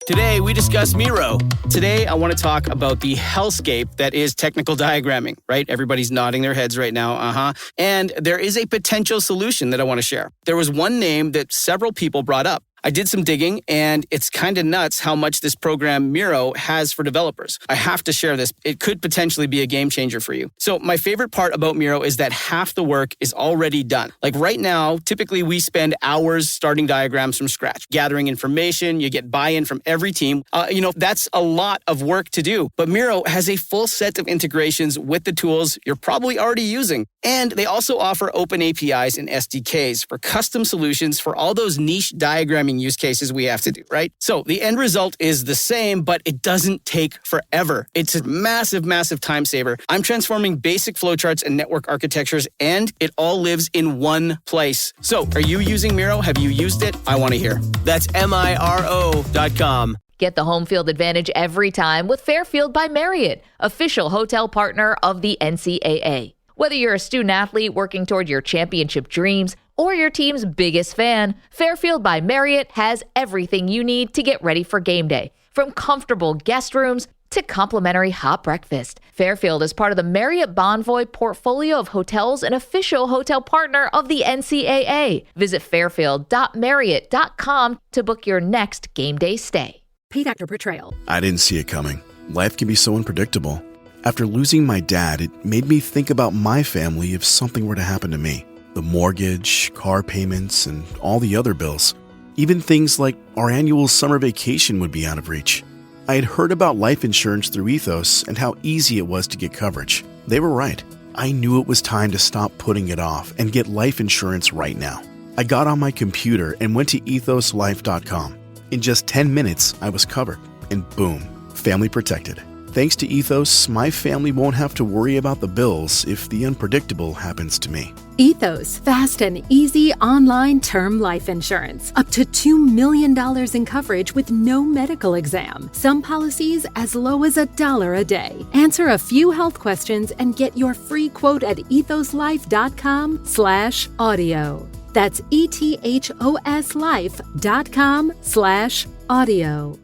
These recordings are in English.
Today, we discuss Miro. Today, I want to talk about the hellscape that is technical diagramming, right? Everybody's nodding their heads right now, And there is a potential solution that I want to share. There was one name that several people brought up. I did some digging, and it's kind of nuts how much this program Miro has for developers. I have to share this. It could potentially be a game changer for you. So my favorite part about Miro is that half the work is already done. Like right now, typically we spend hours starting diagrams from scratch, gathering information. You get buy-in from every team. That's a lot of work to do. But Miro has a full set of integrations with the tools you're probably already using. And they also offer open APIs and SDKs for custom solutions for all those niche diagramming use cases we have to do, right? So the end result is the same, but it doesn't take forever. It's a massive, massive time saver. I'm transforming basic flowcharts and network architectures, and it all lives in one place. So are you using Miro? Have you used it? I want to hear. That's MIRO.com. Get the home field advantage every time with Fairfield by Marriott, official hotel partner of the NCAA. Whether you're a student athlete working toward your championship dreams or your team's biggest fan, Fairfield by Marriott has everything you need to get ready for game day. From comfortable guest rooms to complimentary hot breakfast, Fairfield is part of the Marriott Bonvoy portfolio of hotels and official hotel partner of the NCAA. Visit fairfield.marriott.com to book your next game day stay. Paid actor portrayal. I didn't see it coming. Life can be so unpredictable. After losing my dad, it made me think about my family if something were to happen to me. The mortgage, car payments, and all the other bills. Even things like our annual summer vacation would be out of reach. I had heard about life insurance through Ethos and how easy it was to get coverage. They were right. I knew it was time to stop putting it off and get life insurance right now. I got on my computer and went to ethoslife.com. In just 10 minutes, I was covered. And boom, family protected. Thanks to Ethos, my family won't have to worry about the bills if the unpredictable happens to me. Ethos, fast and easy online term life insurance. Up to $2 million in coverage with no medical exam. Some policies as low as $1 a day. Answer a few health questions and get your free quote at ethoslife.com/audio. That's ethoslife.com/audio.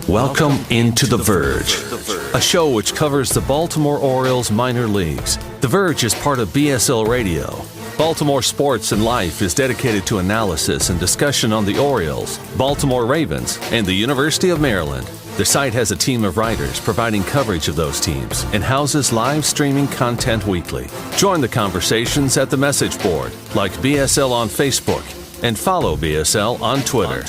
Welcome into The Verge, a show which covers the Baltimore Orioles minor leagues. The Verge is part of BSL Radio. Baltimore Sports and Life is dedicated to analysis and discussion on the Orioles, Baltimore Ravens, and the University of Maryland. The site has a team of writers providing coverage of those teams and houses live streaming content weekly. Join the conversations at the message board, like BSL on Facebook, and follow BSL on Twitter.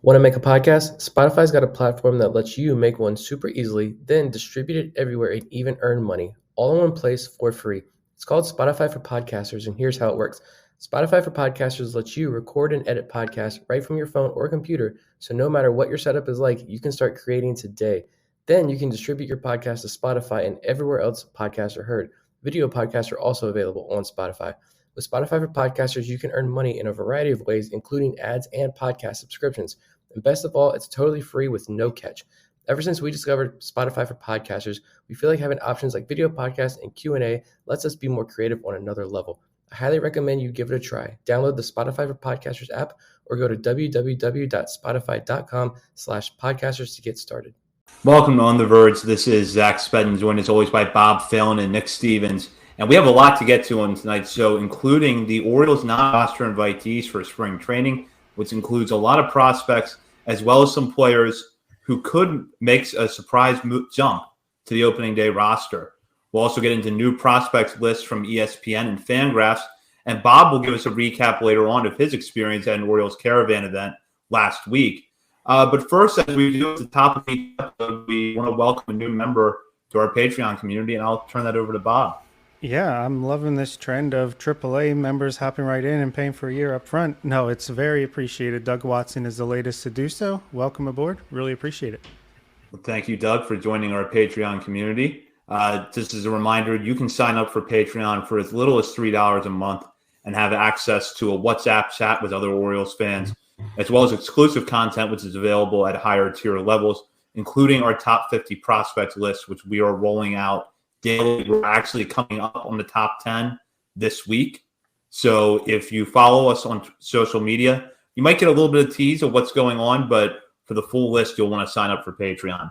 Want to make a podcast? Spotify's got a platform that lets you make one super easily, then distribute it everywhere and even earn money, all in one place for free. It's called Spotify for Podcasters, and here's how it works. Spotify for Podcasters lets you record and edit podcasts right from your phone or computer, so no matter what your setup is like, you can start creating today. Then you can distribute your podcast to Spotify and everywhere else podcasts are heard. Video podcasts are also available on Spotify. With Spotify for Podcasters, you can earn money in a variety of ways, including ads and podcast subscriptions. And best of all, it's totally free with no catch. Ever since we discovered Spotify for Podcasters, we feel like having options like video podcasts and Q&A lets us be more creative on another level. I highly recommend you give it a try. Download the Spotify for Podcasters app or go to www.spotify.com/podcasters to get started. Welcome to On the Verge. This is Zach Spedden, joined as always by Bob Phelan and Nick Stevens. And we have a lot to get to on tonight's show, including the Orioles non-roster invitees for spring training, which includes a lot of prospects, as well as some players who could make a surprise jump to the opening day roster. We'll also get into new prospects lists from ESPN and FanGraphs, and Bob will give us a recap later on of his experience at an Orioles caravan event last week. But first, as we do at the top of each episode, we want to welcome a new member to our Patreon community, and I'll turn that over to Bob. Yeah, I'm loving this trend of AAA members hopping right in and paying for a year up front. No, it's very appreciated. Doug Watson is the latest to do so. Welcome aboard. Really appreciate it. Well, thank you, Doug, for joining our Patreon community. Just as a reminder, you can sign up for Patreon for as little as $3 a month and have access to a WhatsApp chat with other Orioles fans, as well as exclusive content, which is available at higher tier levels, including our top 50 prospects list, which we are rolling out daily. We're actually coming up on the top 10 this week. So if you follow us on social media, you might get a little bit of tease of what's going on, but for the full list, you'll want to sign up for Patreon.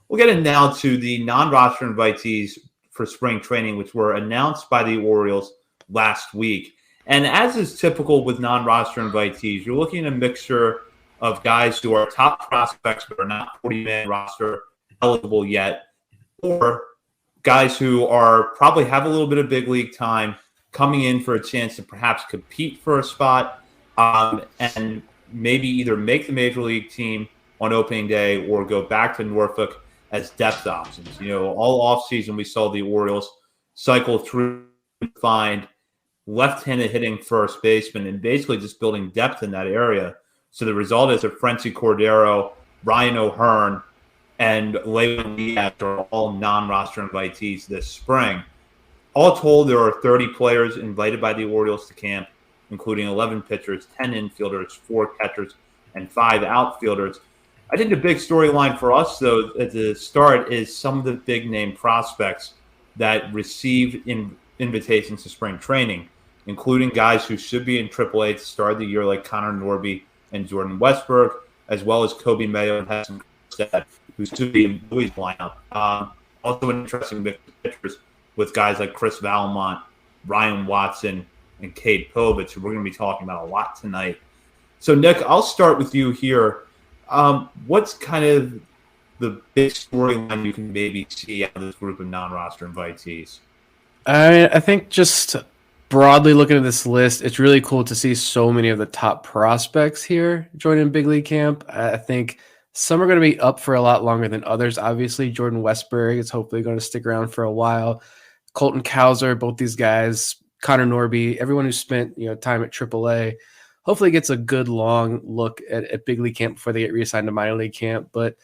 We'll get in now to the non-roster invitees for spring training, which were announced by the Orioles last week. And as is typical with non-roster invitees, you're looking at a mixture of guys who are top prospects but are not 40-man roster eligible yet, or guys who are probably have a little bit of big league time coming in for a chance to perhaps compete for a spot and maybe either make the major league team on opening day or go back to Norfolk as depth options. All offseason we saw the Orioles cycle through to find left-handed hitting first baseman and basically just building depth in that area. So the result is that Frenzy Cordero, Ryan O'Hearn, and Lewin Diaz are all non-roster invitees this spring. All told, there are 30 players invited by the Orioles to camp, including 11 pitchers, 10 infielders, 4 catchers, and 5 outfielders. I think the big storyline for us, though, at the start is some of the big-name prospects that receive invitations to spring training, including guys who should be in AAA to start the year like Connor Norby and Jordan Westberg, as well as Kobe Mayo and Heston Kjerstad, who should be in Louis' lineup. Also an interesting mix of pitchers with guys like Chris Valmont, Ryan Watson, and Cade Povich, who we're going to be talking about a lot tonight. So, Nick, I'll start with you here. What's kind of the big storyline you can maybe see out of this group of non-roster invitees? I think just broadly looking at this list, it's really cool to see so many of the top prospects here joining big league camp. I think some are going to be up for a lot longer than others. Obviously, Jordan Westberg is hopefully going to stick around for a while. Colton Cowser, both these guys, Connor Norby, everyone who spent time at AAA, hopefully gets a good long look at big league camp before they get reassigned to minor league camp. But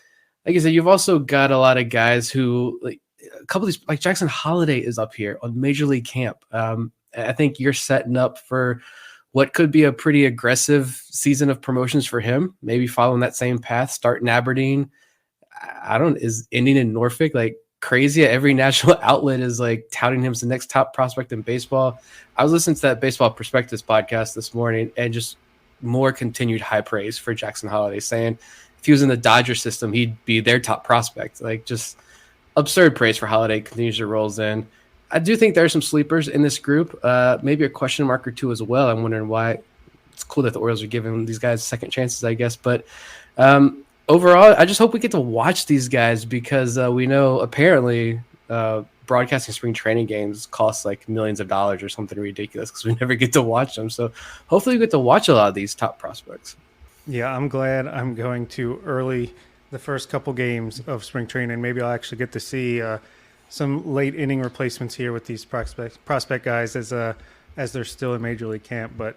like I said, you've also got a lot of guys who, like a couple of these, like Jackson Holliday is up here on major league camp. I think you're setting up for what could be a pretty aggressive season of promotions for him, maybe following that same path, start in Aberdeen. Is ending in Norfolk like crazy? Every national outlet is like touting him as the next top prospect in baseball. I was listening to that Baseball Prospectus podcast this morning and just more continued high praise for Jackson Holliday, saying if he was in the Dodger system, he'd be their top prospect. Like, just absurd praise for Holliday, continues to rolls in. I do think there are some sleepers in this group, maybe a question mark or two as well. I'm wondering why. It's cool that the Orioles are giving these guys second chances, I guess. But overall, I just hope we get to watch these guys because we know apparently broadcasting spring training games costs like millions of dollars or something ridiculous because we never get to watch them. So hopefully we get to watch a lot of these top prospects. Yeah, I'm glad I'm going to early the first couple games of spring training. Maybe I'll actually get to see some late inning replacements here with these prospect guys as they're still in major league camp. But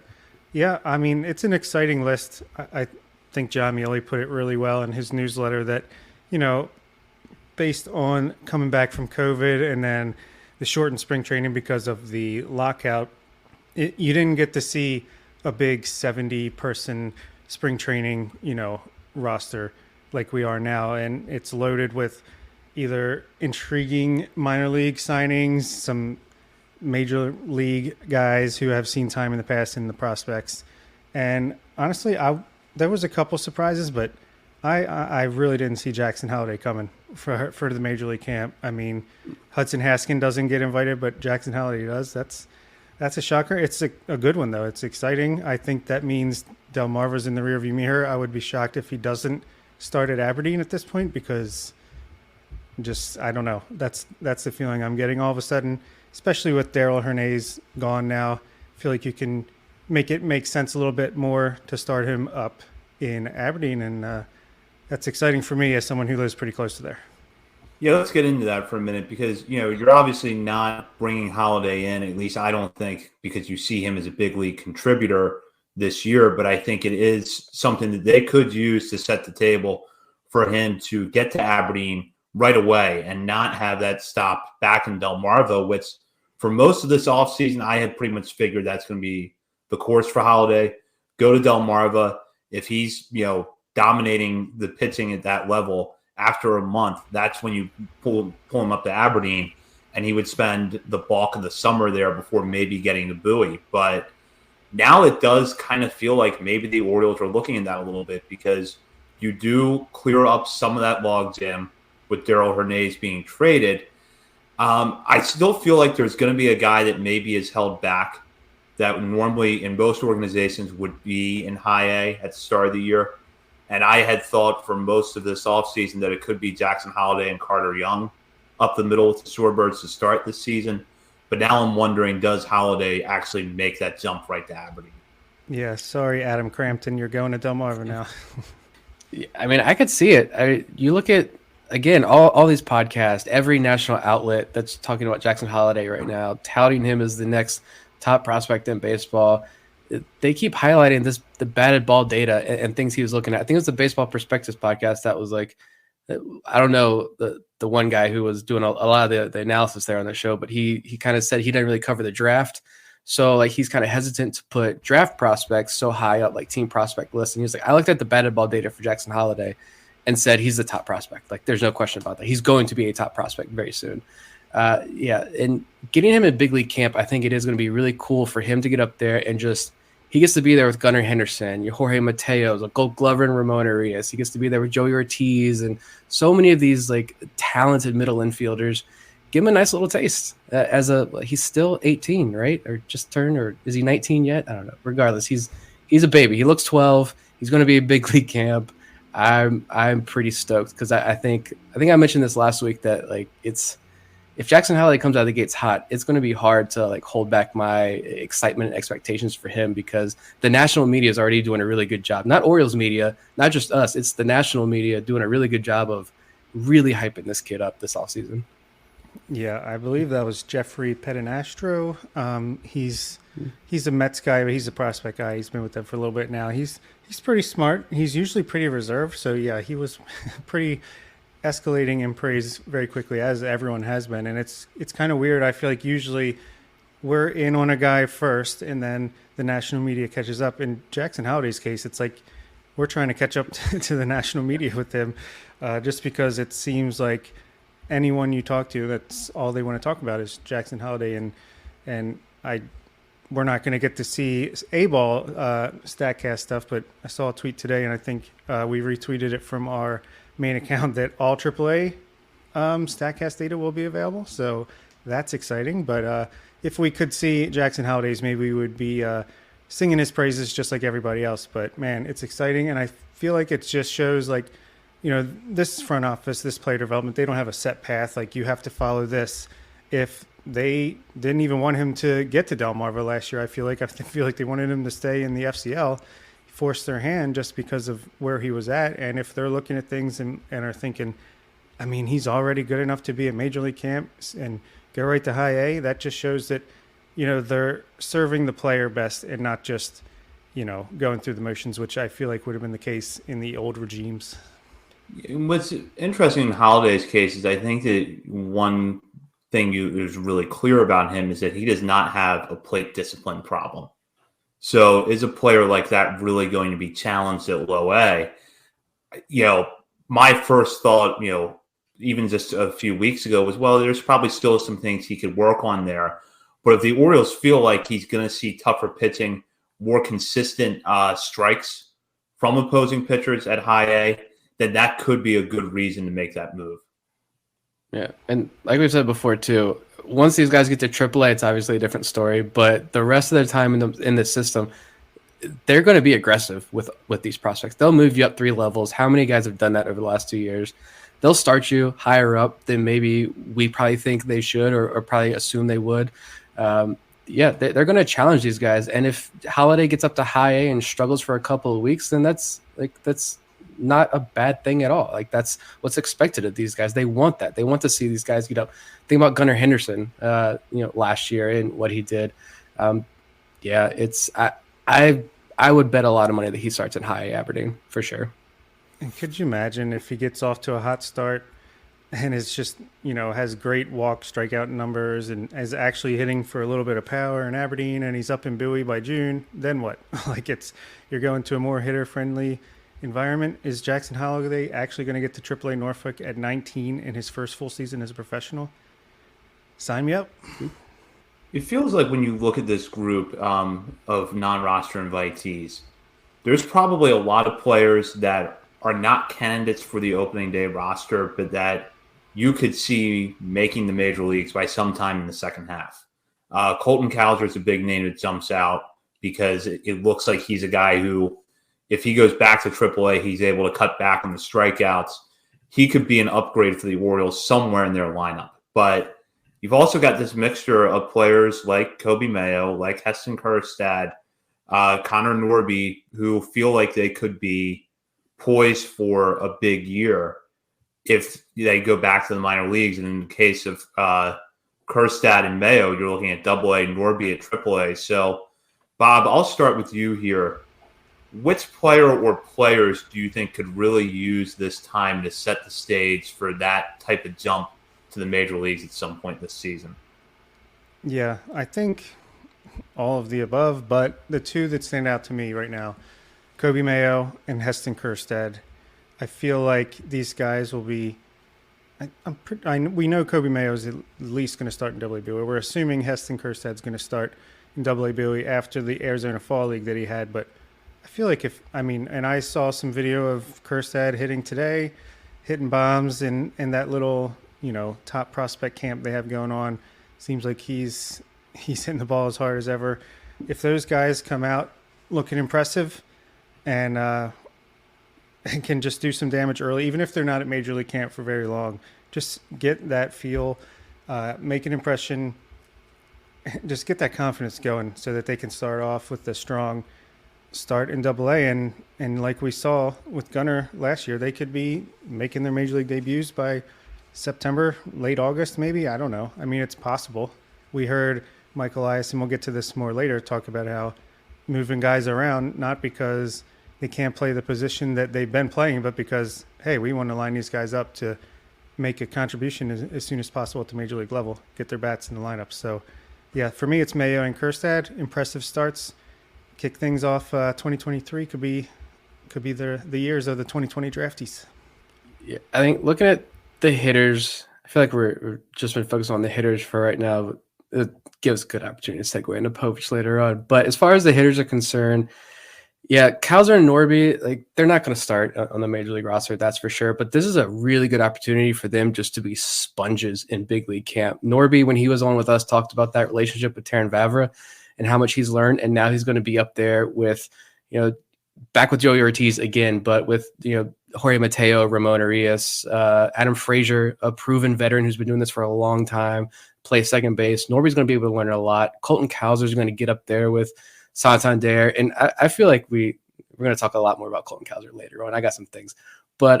yeah, I mean, it's an exciting list. I think John Mealy put it really well in his newsletter that, based on coming back from COVID and then the shortened spring training because of the lockout, you didn't get to see a big 70-person spring training, roster like we are now. And it's loaded with either intriguing minor league signings, some major league guys who have seen time in the past in the prospects. And honestly, there was a couple surprises, but I really didn't see Jackson Holliday coming for the major league camp. I mean, Hudson Haskin doesn't get invited, but Jackson Holliday does. That's a shocker. It's a good one, though. It's exciting. I think that means Delmarva's in the rearview mirror. I would be shocked if he doesn't start at Aberdeen at this point because I don't know. That's the feeling I'm getting all of a sudden, especially with Darryl Hernandez gone now. I feel like you can make it make sense a little bit more to start him up in Aberdeen, and that's exciting for me as someone who lives pretty close to there. Yeah, let's get into that for a minute because, you're obviously not bringing Holliday in, at least I don't think, because you see him as a big league contributor this year, but I think it is something that they could use to set the table for him to get to Aberdeen right away and not have that stop back in Delmarva, which for most of this offseason, I had pretty much figured that's going to be the course for Holliday. Go to Delmarva. If he's, dominating the pitching at that level after a month, that's when you pull him up to Aberdeen and he would spend the bulk of the summer there before maybe getting to Bowie. But now it does kind of feel like maybe the Orioles are looking at that a little bit, because you do clear up some of that logjam with Darell Hernandez being traded. I still feel like there's going to be a guy that maybe is held back that normally in most organizations would be in high A at the start of the year. And I had thought for most of this offseason that it could be Jackson Holliday and Carter Young up the middle with the Shorebirds to start this season. But now I'm wondering, does Holliday actually make that jump right to Aberdeen? Yeah, sorry, Adam Crampton, you're going to Delmarva now. I mean, I could see it. You look at, again, all these podcasts, every national outlet that's talking about Jackson Holliday right now, touting him as the next top prospect in baseball. They keep highlighting the batted ball data and things he was looking at. I think it was the Baseball Perspectives podcast that was like, I don't know the one guy who was doing a lot of the analysis there on the show, but he kind of said he didn't really cover the draft. So like he's kind of hesitant to put draft prospects so high up, like team prospect list. And he was like, I looked at the batted ball data for Jackson Holliday and said he's the top prospect. Like there's no question about that. He's going to be a top prospect very soon. And getting him in big league camp, I think it is going to be really cool for him to get up there and just, he gets to be there with Gunnar Henderson, your Jorge Mateos, like Gold Glover and Ramon Arias. He gets to be there with Joey Ortiz and so many of these like talented middle infielders. Give him a nice little taste he's still 18, right? Or just turned, or is he 19 yet? I don't know. Regardless, he's a baby. He looks 12. He's going to be a big league camp. I'm pretty stoked because I think I mentioned this last week that like if Jackson Holliday comes out of the gates hot, it's going to be hard to like hold back my excitement and expectations for him because the national media is already doing a really good job. Not Orioles media, not just us. It's the national media doing a really good job of really hyping this kid up this offseason. Yeah, I believe that was Jeffrey Pedinastro. He's a Mets guy, but he's a prospect guy. He's been with them for a little bit now. He's pretty smart. He's usually pretty reserved. So yeah, he was pretty escalating in praise very quickly, as everyone has been. And it's kind of weird. I feel like usually we're in on a guy first and then the national media catches up. In Jackson Holliday's case, it's like we're trying to catch up to the national media with him just because it seems like anyone you talk to, that's all they want to talk about is Jackson Holliday. And we're not going to get to see A-ball StatCast stuff, but I saw a tweet today and I think we retweeted it from our main account that all AAA StatCast data will be available. So that's exciting. But if we could see Jackson Holliday's, maybe we would be singing his praises just like everybody else. But man, it's exciting. And I feel like it just shows like, you know, this front office, this player development, they don't have a set path. Like you have to follow this. If they didn't even want him to get to Delmarva last year, I feel like they wanted him to stay in the FCL. Forced their hand just because of where he was at. And if they're looking at things and are thinking, I mean, he's already good enough to be at Major League camp and go right to high A, that just shows that, you know, they're serving the player best and not just, you know, going through the motions, which I feel like would have been the case in the old regimes. What's interesting in Holliday's case is I think that one thing is really clear about him is that he does not have a plate discipline problem. So is a player like that really going to be challenged at low A? You know, my first thought, you know, even just a few weeks ago was, well, there's probably still some things he could work on there. But if the Orioles feel like he's going to see tougher pitching, more consistent strikes from opposing pitchers at high A, then that could be a good reason to make that move. Yeah, and like we've said before too, once these guys get to AAA, it's obviously a different story. But the rest of their time in the system, they're going to be aggressive with these prospects. They'll move you up 3 levels. How many guys have done that over the last 2 years? They'll start you higher up than maybe we probably think they should or probably assume they would. They're going to challenge these guys. And if Holliday gets up to high A and struggles for a couple of weeks, then that's not a bad thing at all. Like that's what's expected of these guys. They want that. They want to see these guys get up. Think about Gunnar Henderson, last year and what he did. I would bet a lot of money that he starts in high Aberdeen for sure. And could you imagine if he gets off to a hot start and is just, has great walk strikeout numbers and is actually hitting for a little bit of power in Aberdeen and he's up in Bowie by June, then what? You're going to a more hitter friendly environment. Is Jackson Holliday actually going to get to AAA Norfolk at 19 in his first full season as a professional? sign me up. It feels like when you look at this group of non-roster invitees, there's probably a lot of players that are not candidates for the opening day roster, but that you could see making the major leagues by sometime in the second half. Colton Cowser is a big name that jumps out because it looks like he's a guy who, if he goes back to AAA, he's able to cut back on the strikeouts. He could be an upgrade for the Orioles somewhere in their lineup. But you've also got this mixture of players like Kobe Mayo, like Heston Kjerstad, Connor Norby, who feel like they could be poised for a big year if they go back to the minor leagues. And in the case of Kjerstad and Mayo, you're looking at AA, Norby at AAA. So, Bob, I'll start with you here. Which player or players do you think could really use this time to set the stage for that type of jump to the major leagues at some point this season? Yeah, I think all of the above, but the two that stand out to me right now, Kobe Mayo and Heston Kjerstad. I feel like these guys will be. We know Kobe Mayo is at least going to start in WBOE. We're assuming Heston Kjerstad is going to start in WBOE after the Arizona Fall League that he had, but I feel like and I saw some video of Kjerstad hitting today, hitting bombs in that little, top prospect camp they have going on. Seems like he's hitting the ball as hard as ever. If those guys come out looking impressive and can just do some damage early, even if they're not at Major League Camp for very long, just get that feel, make an impression, just get that confidence going so that they can start off with a strong start in AA. And like we saw with Gunnar last year, they could be making their Major League debuts by September, late August, maybe. I don't know. I mean, it's possible. We heard Mike Elias, and we'll get to this more later, talk about how moving guys around, not because they can't play the position that they've been playing, but because, hey, we want to line these guys up to make a contribution as soon as possible at the Major League level, get their bats in the lineup. So, yeah, for me, it's Mayo and Kjerstad. Impressive starts. Kick things off 2023 could be the years of the 2020 draftees. Yeah, I think looking at the hitters, I feel like we're just been focused on the hitters for right now. It gives good opportunity to segue into Povich later on. But as far as the hitters are concerned, yeah, Cowser and Norby, they're not going to start on the Major League roster, that's for sure. But this is a really good opportunity for them just to be sponges in big league camp. Norby, when he was on with us, talked about that relationship with Terrin Vavra and how much he's learned. And now he's going to be up there with, back with Joey Ortiz again, but with, Jorge Mateo, Ramon Arias, Adam Frazier, a proven veteran who's been doing this for a long time, play second base. Norby's going to be able to learn a lot. Colton Cowser is going to get up there with Santander. And I feel like we're going to talk a lot more about Colton Cowser later on. I got some things. But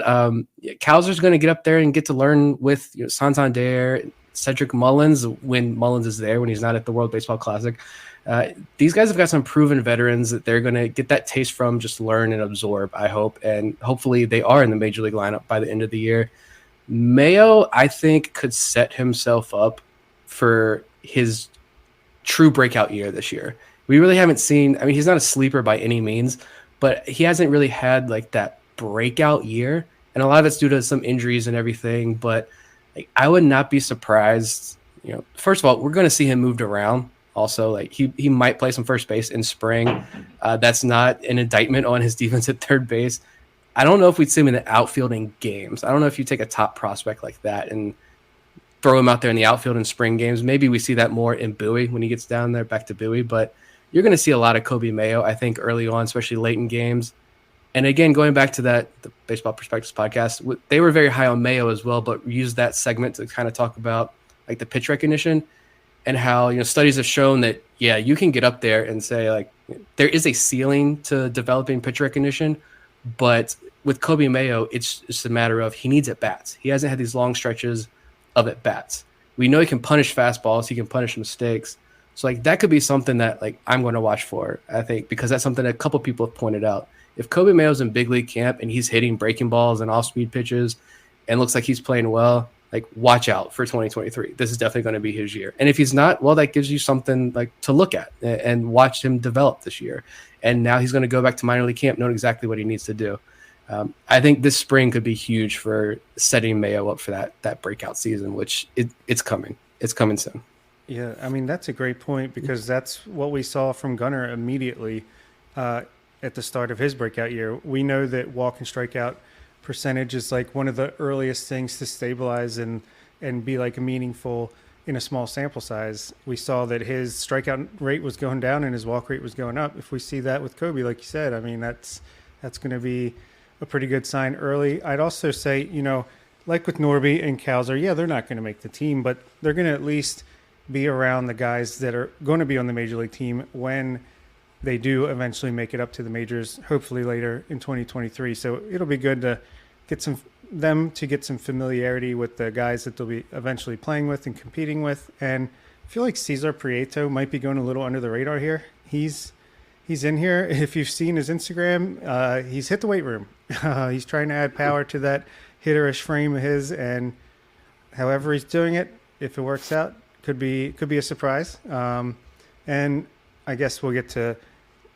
Cowser's going to get up there and get to learn with Santander, Cedric Mullins, when Mullins is there, when he's not at the World Baseball Classic. These guys have got some proven veterans that they're going to get that taste from, just learn and absorb, I hope. And hopefully they are in the Major League lineup by the end of the year. Mayo, I think, could set himself up for his true breakout year this year. We really haven't seen, he's not a sleeper by any means, but he hasn't really had that breakout year. And a lot of it's due to some injuries and everything. But I would not be surprised. First of all, we're going to see him moved around. Also, he might play some first base in spring. That's not an indictment on his defense at third base. I don't know if we'd see him in the outfield in games. I don't know if you take a top prospect like that and throw him out there in the outfield in spring games. Maybe we see that more in Bowie when he gets down there, back to Bowie. But you're going to see a lot of Kobe Mayo, I think, early on, especially late in games. And again, going back to the Baseball Perspectives podcast, they were very high on Mayo as well, but used that segment to kind of talk about the pitch recognition and how, studies have shown that, yeah, you can get up there and say there is a ceiling to developing pitch recognition, but with Kobe Mayo, it's just a matter of he needs at-bats. He hasn't had these long stretches of at-bats. We know he can punish fastballs. He can punish mistakes. So that could be something that I'm going to watch for, I think, because that's something that a couple people have pointed out. If Kobe Mayo's in big league camp and he's hitting breaking balls and off-speed pitches and looks like he's playing well, watch out for 2023. This is definitely going to be his year. And if he's not, well, that gives you something to look at and watch him develop this year. And now he's going to go back to minor league camp knowing exactly what he needs to do. I think this spring could be huge for setting Mayo up for that breakout season, which it's coming. it's coming soon. Yeah, I mean, that's a great point because that's what we saw from Gunnar immediately at the start of his breakout year. We know that walk and strikeout percentage is like one of the earliest things to stabilize and be like meaningful in a small sample size. We saw that his strikeout rate was going down and his walk rate was going up. If we see that with Kobe, like you said, I mean, that's going to be a pretty good sign early. I'd also say, you know, like with Norby and Cowser, yeah, they're not going to make the team, but they're going to at least be around the guys that are going to be on the major league team when they do eventually make it up to the majors, hopefully later in 2023. So it'll be good to get some familiarity with the guys that they'll be eventually playing with and competing with. And I feel like Cesar Prieto might be going a little under the radar here. He's in here. If you've seen his Instagram, he's hit the weight room. He's trying to add power to that hitterish frame of his, and however he's doing it, if it works out, could be a surprise. And I guess we'll get to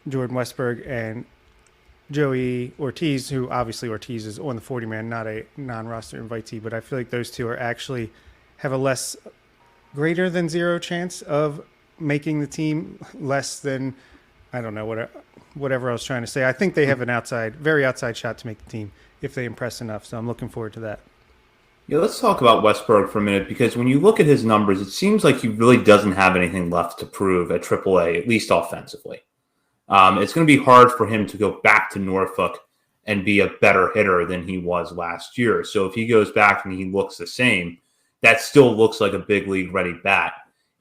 Jordan Westburg and Joey Ortiz, who obviously Ortiz is on the 40-man, not a non-roster invitee, but I feel like those two are actually have a less greater than zero chance of making the team, less than, I don't know, whatever I was trying to say. I think they have an very outside shot to make the team if they impress enough. So I'm looking forward to that. Yeah, let's talk about Westberg for a minute, because when you look at his numbers, it seems like he really doesn't have anything left to prove at AAA, at least offensively. It's going to be hard for him to go back to Norfolk and be a better hitter than he was last year. So if he goes back and he looks the same, that still looks like a big league ready bat.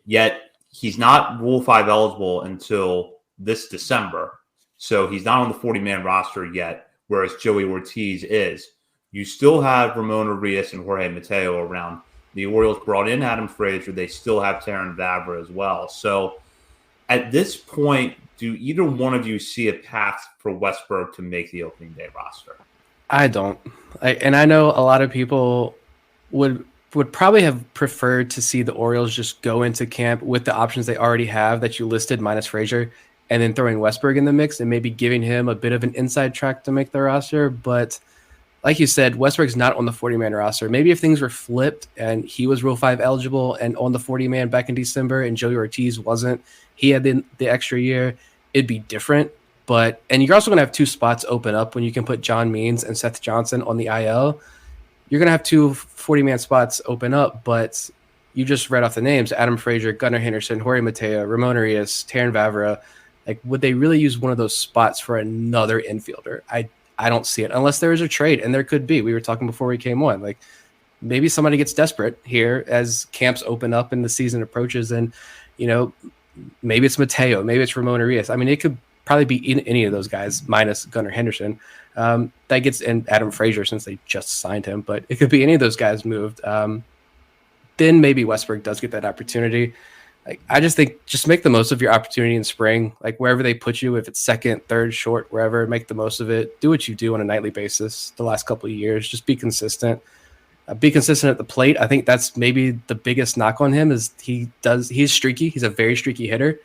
Yet he's not Rule 5 eligible until this December. So he's not on the 40-man roster yet, whereas Joey Ortiz is. You still have Ramon Urias and Jorge Mateo around. The Orioles brought in Adam Frazier. They still have Terran Vavra as well. So at this point, do either one of you see a path for Westberg to make the opening day roster? I don't. And I know a lot of people would probably have preferred to see the Orioles just go into camp with the options they already have that you listed minus Frazier, and then throwing Westberg in the mix and maybe giving him a bit of an inside track to make the roster. But like you said, Westberg's not on the 40-man roster. Maybe if things were flipped and he was Rule 5 eligible and on the 40-man back in December and Joey Ortiz wasn't, he had the extra year, it'd be different. And you're also going to have two spots open up when you can put John Means and Seth Johnson on the IL. You're going to have two 40-man spots open up, but you just read off the names: Adam Frazier, Gunnar Henderson, Jorge Mateo, Ramon Urias, Terran Vavra. Like, would they really use one of those spots for another infielder? I don't see it unless there is a trade, and there could be. We were talking before we came on. Like, maybe somebody gets desperate here as camps open up and the season approaches, and, you know, maybe it's Mateo, maybe it's Ramon Urias. I mean, it could probably be any of those guys minus Gunnar Henderson. That gets in Adam Frazier since they just signed him, but it could be any of those guys moved. Then maybe Westberg does get that opportunity. Like, I just think just make the most of your opportunity in spring, like wherever they put you, if it's second, third, short, wherever, make the most of it. Do what you do on a nightly basis the last couple of years. Just be consistent. Be consistent at the plate. I think that's maybe the biggest knock on him is he's streaky. He's a very streaky hitter.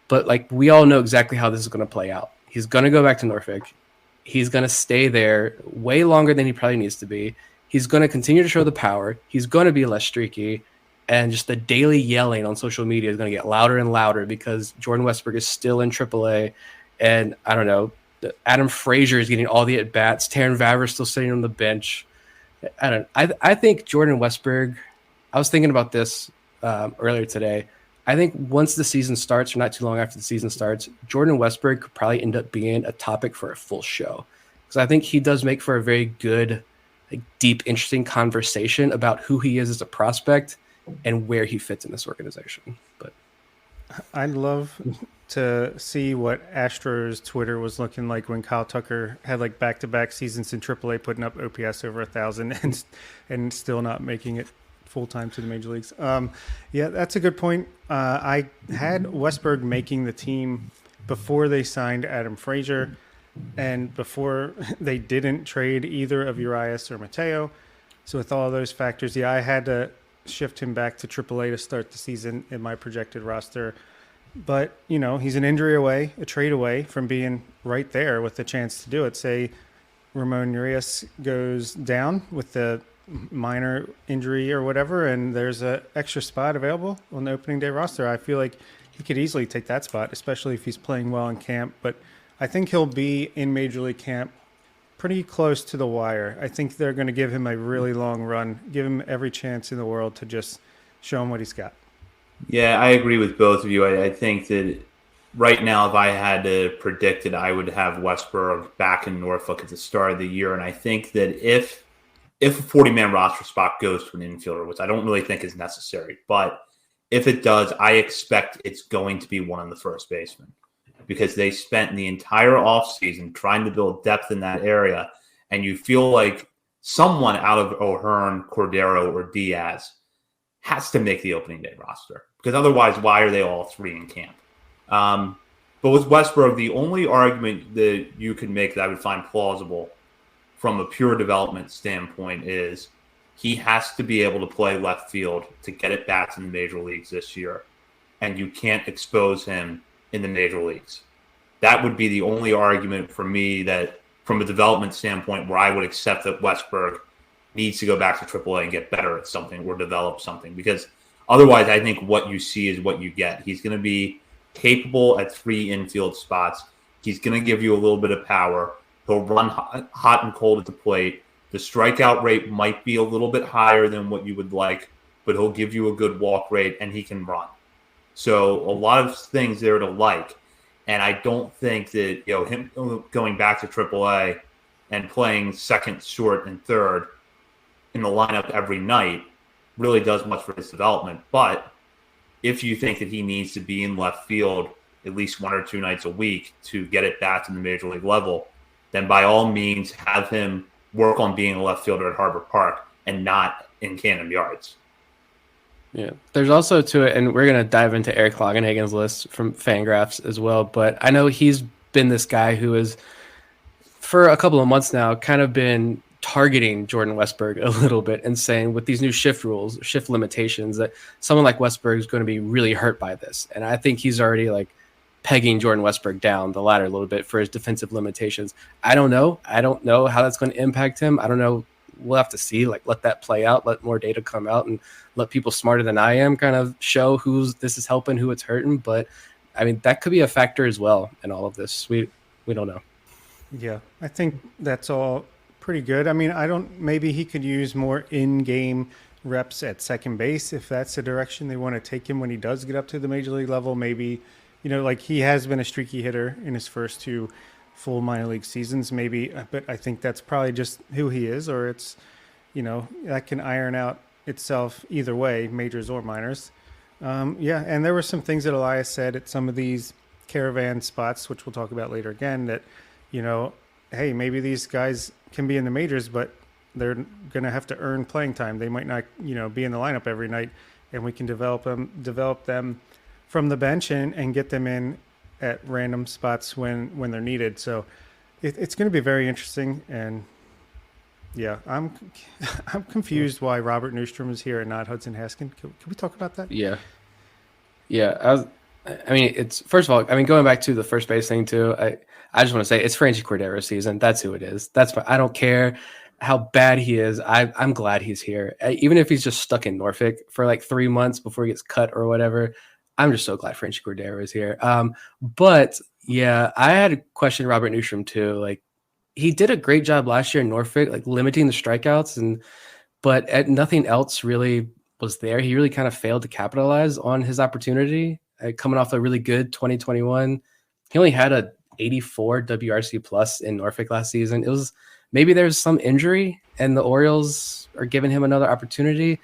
But like, we all know exactly how this is going to play out. He's going to go back to Norfolk. He's going to stay there way longer than he probably needs to be. He's going to continue to show the power. He's going to be less streaky. And just the daily yelling on social media is going to get louder and louder because Jordan Westberg is still in AAA. And I don't know, Adam Frazier is getting all the at-bats. Terran Vavra is still sitting on the bench. I think Jordan Westberg, I was thinking about this earlier today. I think once the season starts, or not too long after the season starts, Jordan Westberg could probably end up being a topic for a full show. Because I think he does make for a very good, like, deep, interesting conversation about who he is as a prospect and where he fits in this organization. But I'd love to see what Astros Twitter was looking like when Kyle Tucker had like back-to-back seasons in AAA, putting up OPS over 1,000 and still not making it full-time to the major leagues. Yeah, that's a good point. I had Westberg making the team before they signed Adam Frazier and before they didn't trade either of Urias or Mateo. So with all those factors, yeah, I had to shift him back to AAA to start the season in my projected roster. But, you know, he's an injury away, a trade away from being right there with the chance to do it. Say Ramon Urias goes down with the minor injury or whatever, and there's an extra spot available on the opening day roster, I feel like he could easily take that spot, especially if he's playing well in camp. But I think he'll be in Major League camp pretty close to the wire. I think they're going to give him a really long run, give him every chance in the world to just show him what he's got. Yeah, I agree with both of you. I think that right now, if I had to predict it, I would have Westberg back in Norfolk at the start of the year. And I think that if a 40-man roster spot goes to an infielder, which I don't really think is necessary, but if it does, I expect it's going to be one of the first basemen, because they spent the entire offseason trying to build depth in that area. And you feel like someone out of O'Hearn, Cordero, or Diaz has to make the opening day roster, because otherwise, why are they all three in camp? But with Westberg, the only argument that you could make that I would find plausible from a pure development standpoint is he has to be able to play left field to get at bats in the major leagues this year, and you can't expose him in the major leagues. That would be the only argument for me that, from a development standpoint, where I would accept that Westberg needs to go back to AAA and get better at something or develop something, because otherwise I think what you see is what you get. He's going to be capable at 3 infield spots. He's going to give you a little bit of power. He'll run hot and cold at the plate. The strikeout rate might be a little bit higher than what you would like, but he'll give you a good walk rate, and he can run. So a lot of things there to like. And I don't think that, him going back to AAA and playing second, short, and third in the lineup every night really does much for his development. But if you think that he needs to be in left field at least 1 or 2 nights a week to get at bats in the major league level, then by all means have him work on being a left fielder at Harbor Park and not in Camden Yards. Yeah, there's also to it, and we're going to dive into Eric Logenhagen's list from FanGraphs as well, but I know he's been this guy who has, for a couple of months now, kind of been targeting Jordan Westberg a little bit and saying with these new shift rules, shift limitations, that someone like Westberg is going to be really hurt by this. And I think he's already pegging Jordan Westberg down the ladder a little bit for his defensive limitations. I don't know how that's going to impact him. I don't know. We'll have to see, let that play out, let more data come out, and let people smarter than I am kind of show this is helping, who it's hurting. But I mean, that could be a factor as well in all of this. We don't know. Yeah, I think that's all pretty good. I mean, maybe he could use more in-game reps at second base if that's the direction they want to take him when he does get up to the major league level. Maybe, he has been a streaky hitter in his first 2 full minor league seasons, maybe, but I think that's probably just who he is, or it's, that can iron out itself either way, majors or minors. And there were some things that Elias said at some of these caravan spots, which we'll talk about later again, that, hey, maybe these guys can be in the majors, but they're going to have to earn playing time. They might not, be in the lineup every night, and we can develop them from the bench and get them in at random spots when they're needed. So it's going to be very interesting. And yeah, I'm confused why Robert Newstrom is here and not Hudson Haskin. Can we talk about that? Yeah. It's, first of all, going back to the first base thing too. I just want to say it's Franchi Cordero's season. That's who it is. I don't care how bad he is. I'm glad he's here. Even if he's just stuck in Norfolk for 3 months before he gets cut or whatever, I'm just so glad Franchi Cordero is here. But yeah, I had a question Robert Newstrom too. He did a great job last year in Norfolk, limiting the strikeouts, but nothing else really was there. He really kind of failed to capitalize on his opportunity. Coming off a really good 2021, he only had a 84 WRC plus in Norfolk last season. It was, maybe there's some injury and the Orioles are giving him another opportunity.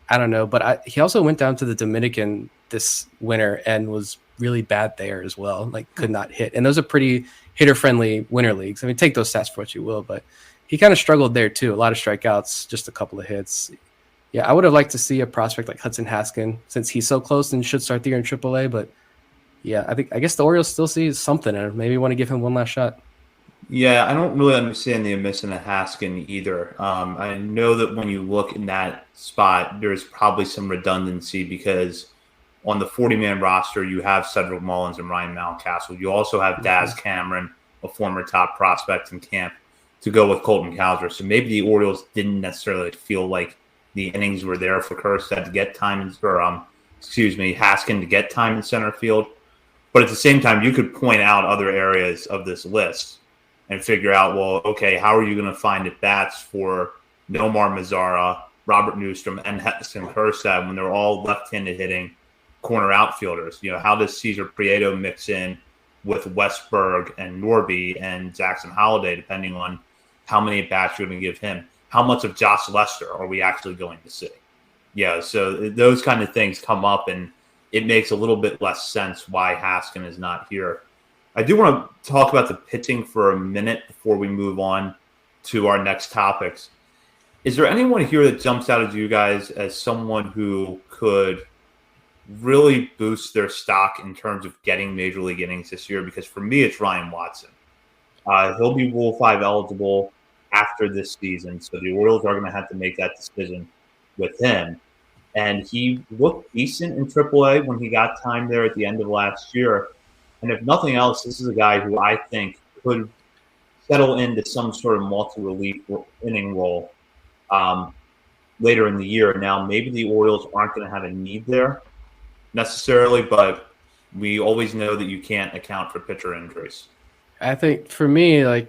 I don't know, but he also went down to the Dominican this winter and was really bad there as well. Could not hit. And those are pretty hitter-friendly winter leagues. I mean, take those stats for what you will, but he kind of struggled there too. A lot of strikeouts, just a couple of hits. Yeah, I would have liked to see a prospect like Hudson Haskin since he's so close and should start the year in AAA. But yeah, I guess the Orioles still see something and maybe want to give him one last shot. Yeah, I don't really understand the omission of Haskin either. I know that when you look in that spot, there's probably some redundancy because on the 40-man roster, you have Cedric Mullins and Ryan Mountcastle. You also have Daz Cameron, a former top prospect in camp. to go with Colton Cowser. So maybe the Orioles didn't necessarily feel like the innings were there for Kjerstad to get time, or Haskin to get time in center field. But at the same time, you could point out other areas of this list and figure out, well, okay, how are you going to find at-bats for Nomar Mazara, Robert Newstrom, and Heston Kjerstad when they're all left-handed hitting corner outfielders? How does Cesar Prieto mix in with Westberg and Norby and Jackson Holliday, depending on how many at-bats you're going to give him? How much of Josh Lester are we actually going to see? So those kind of things come up, and it makes a little bit less sense why Haskin is not here. I do want to talk about the pitching for a minute before we move on to our next topics. Is there anyone here that jumps out at you guys as someone who could really boost their stock in terms of getting major league innings this year? Because for me, it's Ryan Watson. He'll be Rule 5 eligible after this season, so the Orioles are going to have to make that decision with him. And he looked decent in AAA when he got time there at the end of last year. And if nothing else, this is a guy who I think could settle into some sort of multi-relief inning role later in the year. Now, maybe the Orioles aren't going to have a need there necessarily, but we always know that you can't account for pitcher injuries. I think for me,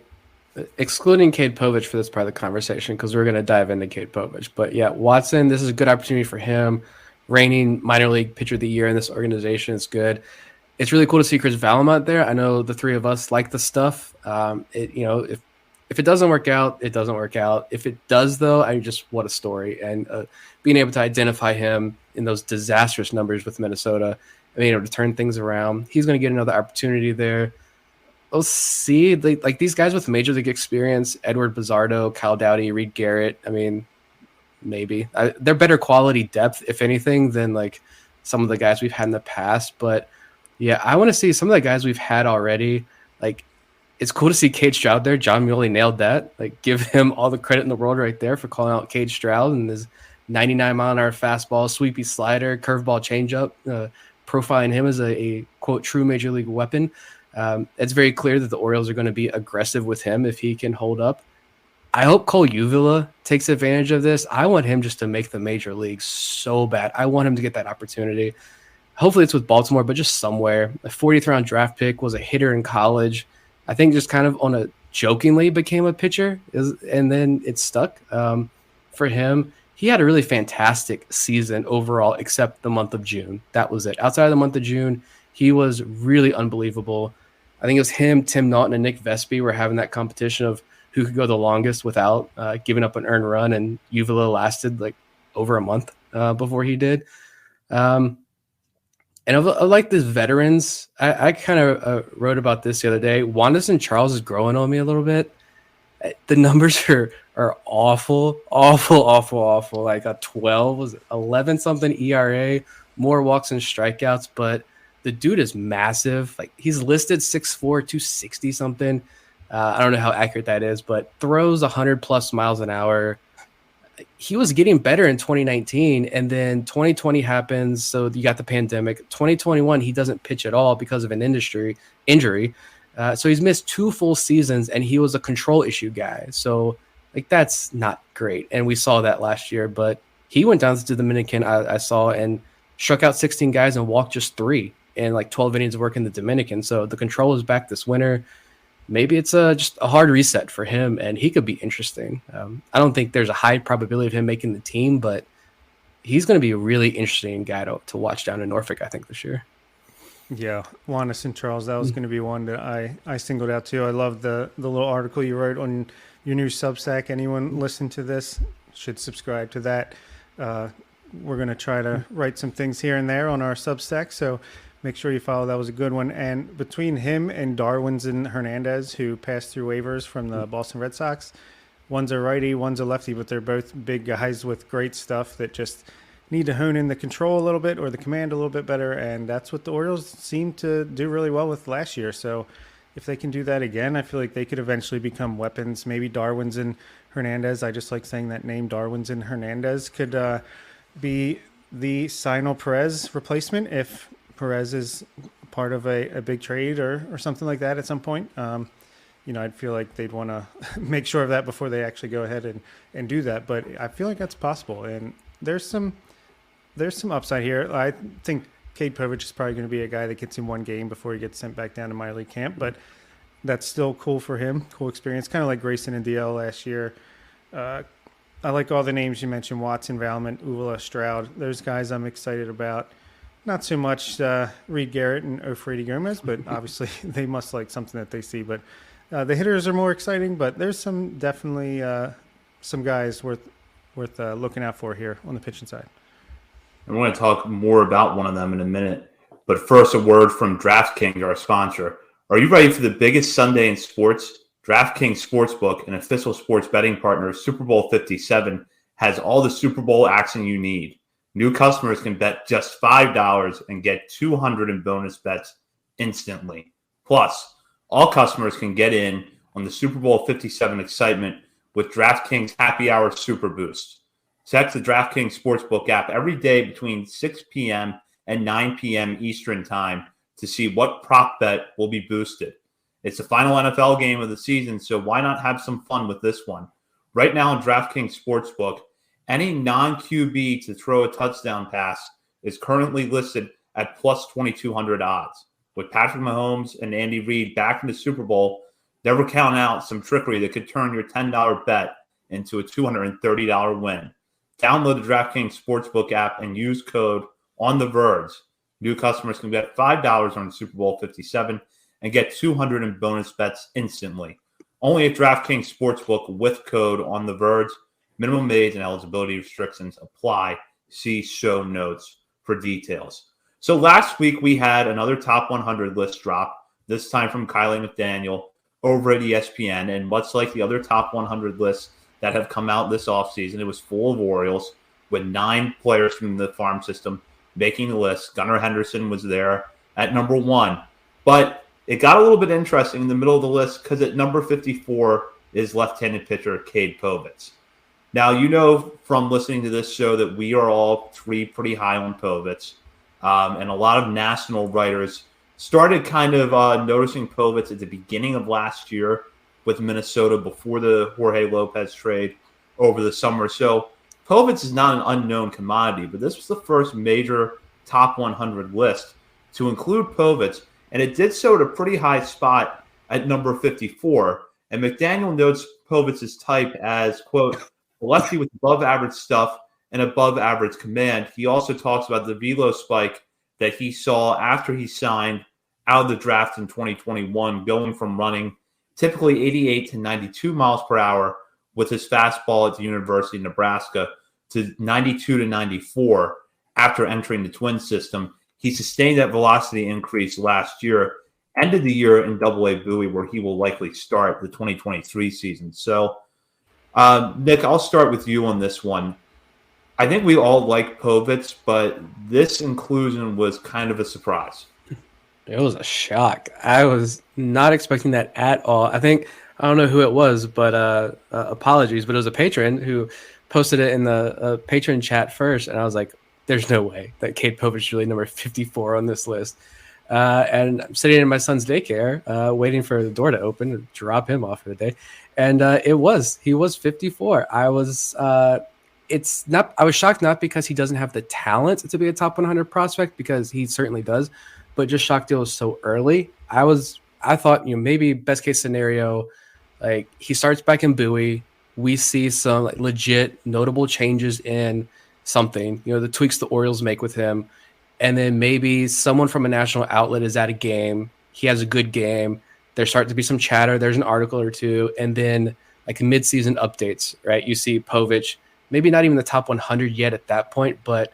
excluding Cade Povich for this part of the conversation, because we're going to dive into Cade Povich. But yeah, Watson, this is a good opportunity for him. Reigning minor league pitcher of the year in this organization is good. It's really cool to see Chris Vallimont there. I know the three of us like the stuff. If it doesn't work out, it doesn't work out. If it does, though, what a story. And being able to identify him in those disastrous numbers with Minnesota, being able to turn things around, he's going to get another opportunity there. We'll see. These guys with major league experience, Edward Bizardo, Kyle Dowdy, Reed Garrett, maybe. They're better quality depth, if anything, than some of the guys we've had in the past. But yeah, I want to see some of the guys we've had already. It's cool to see Cade Stroud there. John Muley nailed that. Give him all the credit in the world right there for calling out Cade Stroud and his 99-mile-an-hour fastball, sweepy slider, curveball changeup, profiling him as a quote, true major league weapon. It's very clear that the Orioles are going to be aggressive with him if he can hold up. I hope Cole Uvula takes advantage of this. I want him just to make the major leagues so bad. I want him to get that opportunity. Hopefully it's with Baltimore, but just somewhere. A 40th round draft pick, was a hitter in college. I think just kind of on a jokingly became a pitcher, and then it stuck for him. He had a really fantastic season overall, except the month of June. That was it. Outside of the month of June, he was really unbelievable. I think it was him, Tim Naughton, and Nick Vespi were having that competition of who could go the longest without giving up an earned run, and Uvula lasted over a month before he did. And I like these veterans. I kind of wrote about this the other day. Wanderson Charles is growing on me a little bit. The numbers are awful. A 12 was 11 something ERA, more walks and strikeouts, but the dude is massive. He's listed 6'4", 260 something. I don't know how accurate that is, but throws 100 plus miles an hour. He was getting better in 2019, and then 2020 happens, so you got the pandemic. 2021, he doesn't pitch at all because of an injury. So he's missed 2 full seasons, and he was a control issue guy. So that's not great, and we saw that last year. But he went down to the Dominican, I saw, and struck out 16 guys and walked just 3 in 12 innings of work in the Dominican. So the control is back this winter. Maybe it's just a hard reset for him, and he could be interesting. I don't think there's a high probability of him making the team, but he's going to be a really interesting guy to watch down in Norfolk, I think, this year. Yeah, Wanderson Charles, that was going to be one that I singled out too. I love the little article you wrote on your new Substack. Anyone listen to this should subscribe to that. We're going to try to write some things here and there on our Substack, so make sure you follow. That was a good one. And between him and Darwinzon Hernandez, who passed through waivers from the Boston Red Sox, one's a righty, one's a lefty, but they're both big guys with great stuff that just need to hone in the control a little bit or the command a little bit better. And that's what the Orioles seemed to do really well with last year. So if they can do that again, I feel like they could eventually become weapons. Maybe Darwinzon Hernandez, I just like saying that name, Darwinzon Hernandez, could be the Cionel Perez replacement if Perez is part of a big trade or something like that at some point. I'd feel like they'd want to make sure of that before they actually go ahead and do that. But I feel like that's possible. And there's some upside here. I think Cade Povich is probably going to be a guy that gets in one game before he gets sent back down to minor league camp. But that's still cool for him. Cool experience. Kind of like Grayson and DL last year. I like all the names you mentioned: Watson, Valmont, Uvala, Stroud. Those guys I'm excited about. Not so much Reed Garrett and Ofrady Gomez, but obviously they must like something that they see. But the hitters are more exciting. But there's some definitely some guys worth looking out for here on the pitching side. And we're going to talk more about one of them in a minute. But first, a word from DraftKings, our sponsor. Are you ready for the biggest Sunday in sports? DraftKings Sportsbook, an official sports betting partner of Super Bowl 57, has all the Super Bowl action you need. New customers can bet just $5 and get $200 in bonus bets instantly. Plus, all customers can get in on the Super Bowl 57 excitement with DraftKings Happy Hour Super Boost. Check the DraftKings Sportsbook app every day between 6 p.m. and 9 p.m. Eastern Time to see what prop bet will be boosted. It's the final NFL game of the season, so why not have some fun with this one? Right now in DraftKings Sportsbook, any non-QB to throw a touchdown pass is currently listed at plus 2,200 odds. With Patrick Mahomes and Andy Reid back in the Super Bowl, never count out some trickery that could turn your $10 bet into a $230 win. Download the DraftKings Sportsbook app and use code ONTheVerge. New customers can bet $5 on Super Bowl 57 and get $200 in bonus bets instantly. Only at DraftKings Sportsbook with code ONTheVerge. Minimum age and eligibility restrictions apply. See show notes for details. So last week we had another top 100 list drop, this time from Kiley McDaniel over at ESPN. And much like the other top 100 lists that have come out this offseason, it was full of Orioles with 9 players from the farm system making the list. Gunnar Henderson was there at number 1. But it got a little bit interesting in the middle of the list because at number 54 is left-handed pitcher Cade Povich. Now, you know from listening to this show that we are all 3 pretty high on Povich. And a lot of national writers started kind of noticing Povich at the beginning of last year with Minnesota before the Jorge Lopez trade over the summer. So Povich is not an unknown commodity, but this was the first major top 100 list to include Povich. And it did so at a pretty high spot at number 54. And McDaniel notes Povich's type as, quote, a lefty with above-average stuff and above-average command. He also talks about the velo spike that he saw after he signed out of the draft in 2021, going from running typically 88 to 92 miles per hour with his fastball at the University of Nebraska to 92 to 94 after entering the Twins system. He sustained that velocity increase last year, ended the year in Double-A Bowie, where he will likely start the 2023 season. So, Nick, I'll start with you on this one. I think we all like Povich, but this inclusion was kind of a surprise. It was a shock. I was not expecting that at all. I don't know who it was, but apologies, but it was a patron who posted it in the patron chat first, and I was like, there's no way that Cade Povich is really number 54 on this list. And I'm sitting in my son's daycare, waiting for the door to open to drop him off for the day. And he was 54. I was shocked, not because he doesn't have the talent to be a top 100 prospect, because he certainly does, but just shocked it was so early. I thought, maybe best case scenario, like he starts back in Bowie. We see some like legit notable changes in something, the tweaks the Orioles make with him. And then maybe someone from a national outlet is at a game. He has a good game. There starts to be some chatter. There's an article or two. And then like mid-season updates, right? You see Povich, maybe not even the top 100 yet at that point, but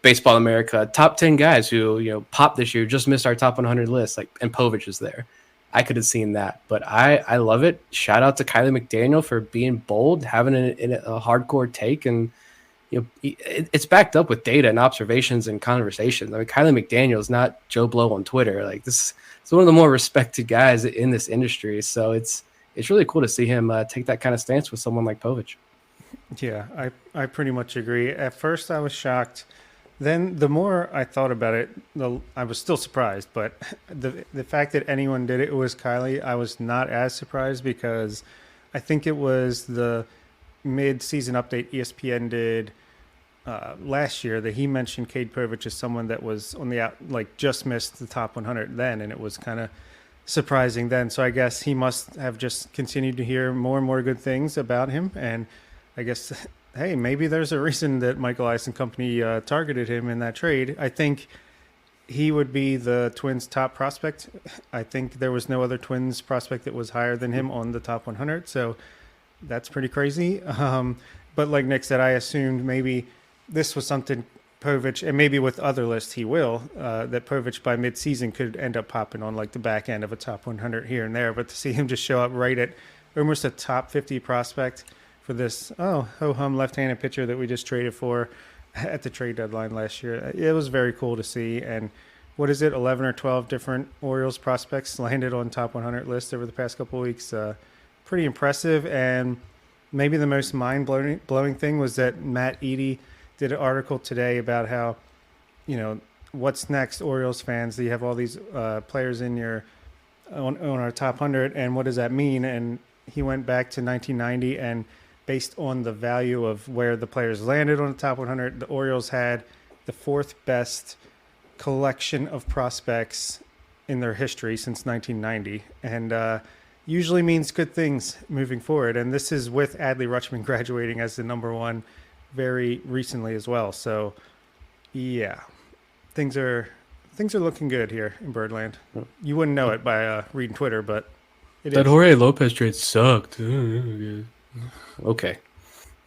Baseball America, top 10 guys who, popped this year, just missed our top 100 list. And Povich is there. I could have seen that, but I love it. Shout out to Kiley McDaniel for being bold, having a hardcore take, and it's backed up with data and observations and conversations. I mean, Kiley McDaniel is not Joe Blow on Twitter. Like this is one of the more respected guys in this industry. So it's really cool to see him take that kind of stance with someone like Povich. Yeah, I pretty much agree. At first, I was shocked Then the more I thought about it, I was still surprised. But the fact that anyone did it was Kiley. I was not as surprised because I think it was the mid-season update ESPN did last year that he mentioned Cade Povich as someone that was on the out, like just missed the top 100 then, and it was kind of surprising then. So I guess he must have just continued to hear more and more good things about him, and I guess, hey, maybe there's a reason that Michael Eisen Company targeted him in that trade. I think he would be the Twins' top prospect. I think there was no other Twins prospect that was higher than him on the top 100, so that's pretty crazy. But like Nick said, I assumed maybe this was something Povich, and maybe with other lists he will, that Povich by midseason could end up popping on like the back end of a top 100 here and there. But to see him just show up right at almost a top 50 prospect for this, ho-hum left-handed pitcher that we just traded for at the trade deadline last year, it was very cool to see. And what is it, 11 or 12 different Orioles prospects landed on top 100 lists over the past couple of weeks. Pretty impressive. And maybe the most mind-blowing thing was that Matt Eady did an article today about how, what's next, Orioles fans? You have all these players in on our top 100, and what does that mean? And he went back to 1990, and based on the value of where the players landed on the top 100, the Orioles had the fourth best collection of prospects in their history since 1990, and usually means good things moving forward. And this is with Adley Rutschman graduating as the number one very recently as well. So yeah, things are looking good here in Birdland. You wouldn't know it by reading Twitter, but that Jorge Lopez trade sucked. Okay.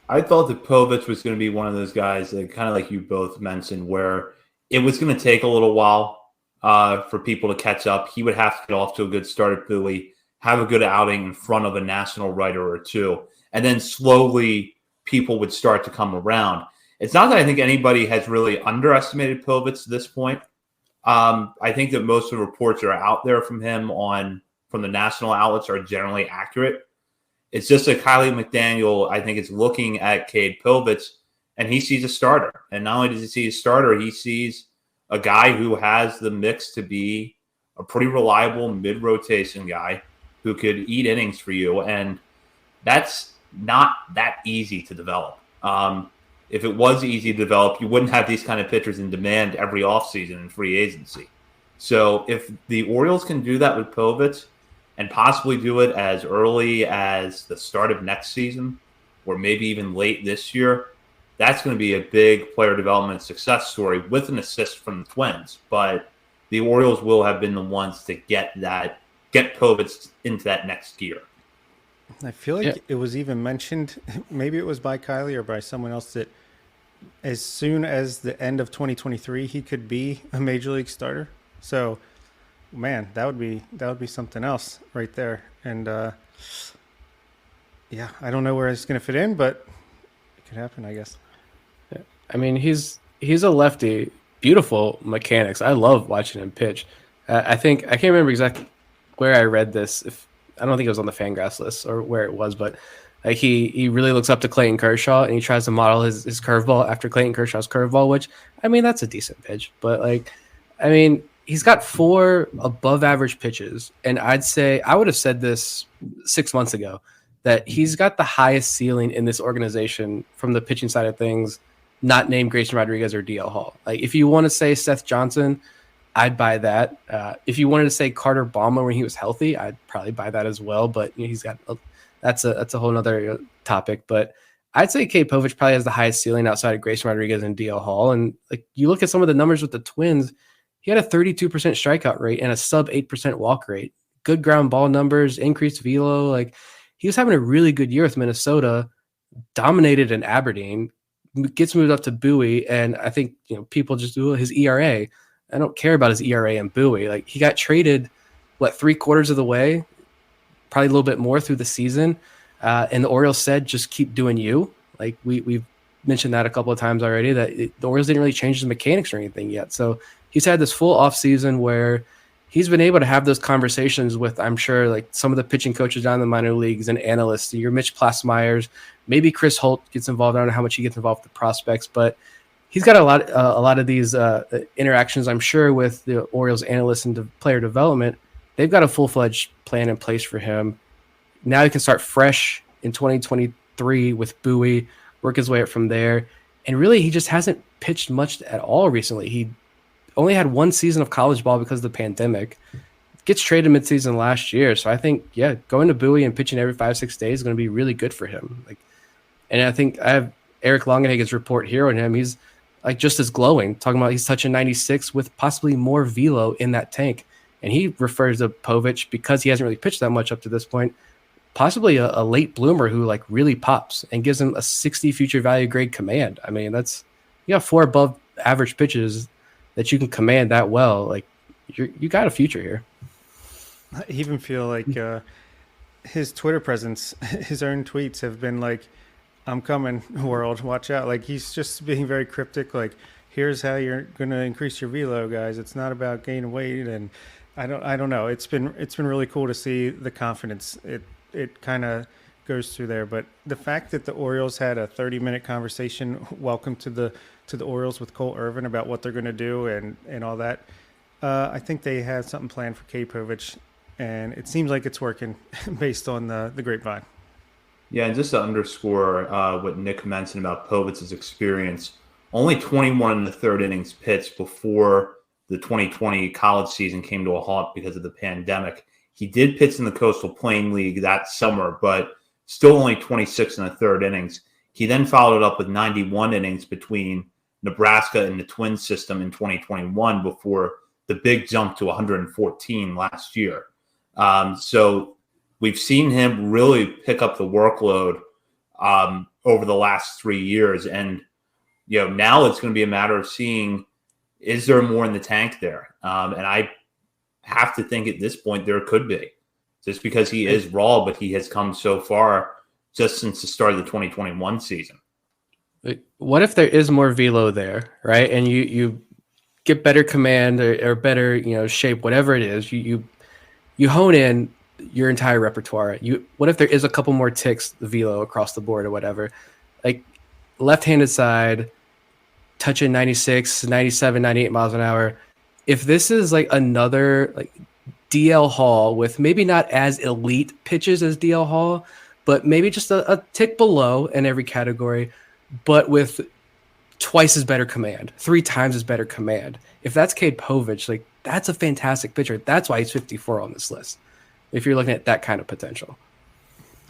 I thought that Povich was going to be one of those guys that, kind of like you both mentioned, where it was going to take a little while for people to catch up. He would have to get off to a good start at Bowie, have a good outing in front of a national writer or two, and then slowly people would start to come around. It's not that I think anybody has really underestimated Povich to this point. I think that most of the reports that are out there from him from the national outlets are generally accurate. It's just that Kiley McDaniel, I think, is looking at Cade Povich, and he sees a starter. And not only does he see a starter, he sees a guy who has the mix to be a pretty reliable mid-rotation guy who could eat innings for you. And that's not that easy to develop. If it was easy to develop, you wouldn't have these kind of pitchers in demand every offseason in free agency. So if the Orioles can do that with Povich and possibly do it as early as the start of next season or maybe even late this year, that's going to be a big player development success story with an assist from the Twins. But the Orioles will have been the ones to get Povich into that next gear. I feel like it was even mentioned, maybe it was by Kiley or by someone else, that as soon as the end of 2023, he could be a major league starter. So, man, that would be something else right there. And I don't know where it's going to fit in, but it could happen, I guess. Yeah. I mean, he's a lefty, beautiful mechanics. I love watching him pitch. I can't remember exactly where I read this. I don't think it was on the FanGraphs list or where it was, but like he really looks up to Clayton Kershaw, and he tries to model his curveball after Clayton Kershaw's curveball, which, I mean, that's a decent pitch. But he's got 4 above average pitches, and I would have said this 6 months ago, that he's got the highest ceiling in this organization from the pitching side of things, not named Grayson Rodriguez or DL Hall. Like, if you want to say Seth Johnson, I'd buy that. If you wanted to say Carter Baumler when he was healthy, I'd probably buy that as well. But he's got that's a whole other topic. But I'd say Cade Povich probably has the highest ceiling outside of Grayson Rodriguez and DL Hall. And like, you look at some of the numbers with the Twins, he had a 32% strikeout rate and a sub 8% walk rate. Good ground ball numbers, increased velo. Like, he was having a really good year with Minnesota, dominated in Aberdeen, gets moved up to Bowie, and I think people just do his ERA. I don't care about his ERA and Bowie. Like, he got traded, 3/4 of the way, probably a little bit more through the season. And the Orioles said, just keep doing you. Like, we've mentioned that a couple of times already, that the Orioles didn't really change the mechanics or anything yet. So he's had this full off season where he's been able to have those conversations with, I'm sure, like some of the pitching coaches down in the minor leagues and analysts, your Mitch Plasmeyers, maybe Chris Holt gets involved. I don't know how much he gets involved with the prospects, but he's got a lot of these interactions, I'm sure, with the Orioles analysts and player development. They've got a full-fledged plan in place for him. Now he can start fresh in 2023 with Bowie, work his way up from there. And really, he just hasn't pitched much at all recently. He only had one season of college ball because of the pandemic. Gets traded midseason last year. So I think, going to Bowie and pitching every 5-6 days is going to be really good for him. And I think I have Eric Longenhagen's report here on him. He's just as glowing, talking about he's touching 96 with possibly more velo in that tank. And he refers to Povich, because he hasn't really pitched that much up to this point, possibly a late bloomer who really pops and gives him a 60 future value grade command. I mean, you got 4 above average pitches that you can command that well. You got a future here. I even feel like his Twitter presence, his own tweets have been "I'm coming, world, watch out." He's just being very cryptic. Here's how you're going to increase your velo, guys. It's not about gaining weight. And I don't know. It's been really cool to see the confidence. It kind of goes through there. But the fact that the Orioles had a 30-minute conversation, welcome to the Orioles, with Cole Irvin about what they're going to do and all that. I think they had something planned for Cade Povich, and it seems like it's working based on the grapevine. Yeah, and just to underscore what Nick mentioned about Povich's experience, only 21 in the third innings pitched before the 2020 college season came to a halt because of the pandemic. He did pitch in the Coastal Plain League that summer, but still only 26 in the third innings. He then followed it up with 91 innings between Nebraska and the Twins system in 2021 before the big jump to 114 last year. So we've seen him really pick up the workload over the last 3 years. And, now it's going to be a matter of seeing, is there more in the tank there? And I have to think at this point there could be, just because he is raw, but he has come so far just since the start of the 2021 season. What if there is more velo there, right? And you get better command or better, shape, whatever it is, you hone in your entire repertoire. What if there is a couple more ticks, the velo across the board or whatever, left-handed side, touching 96, 97, 98 miles an hour. If this is another DL Hall with maybe not as elite pitches as DL Hall, but maybe just a tick below in every category, but with twice as better command, 3 times as better command. If that's Cade Povich, that's a fantastic pitcher. That's why he's 54 on this list, if you're looking at that kind of potential.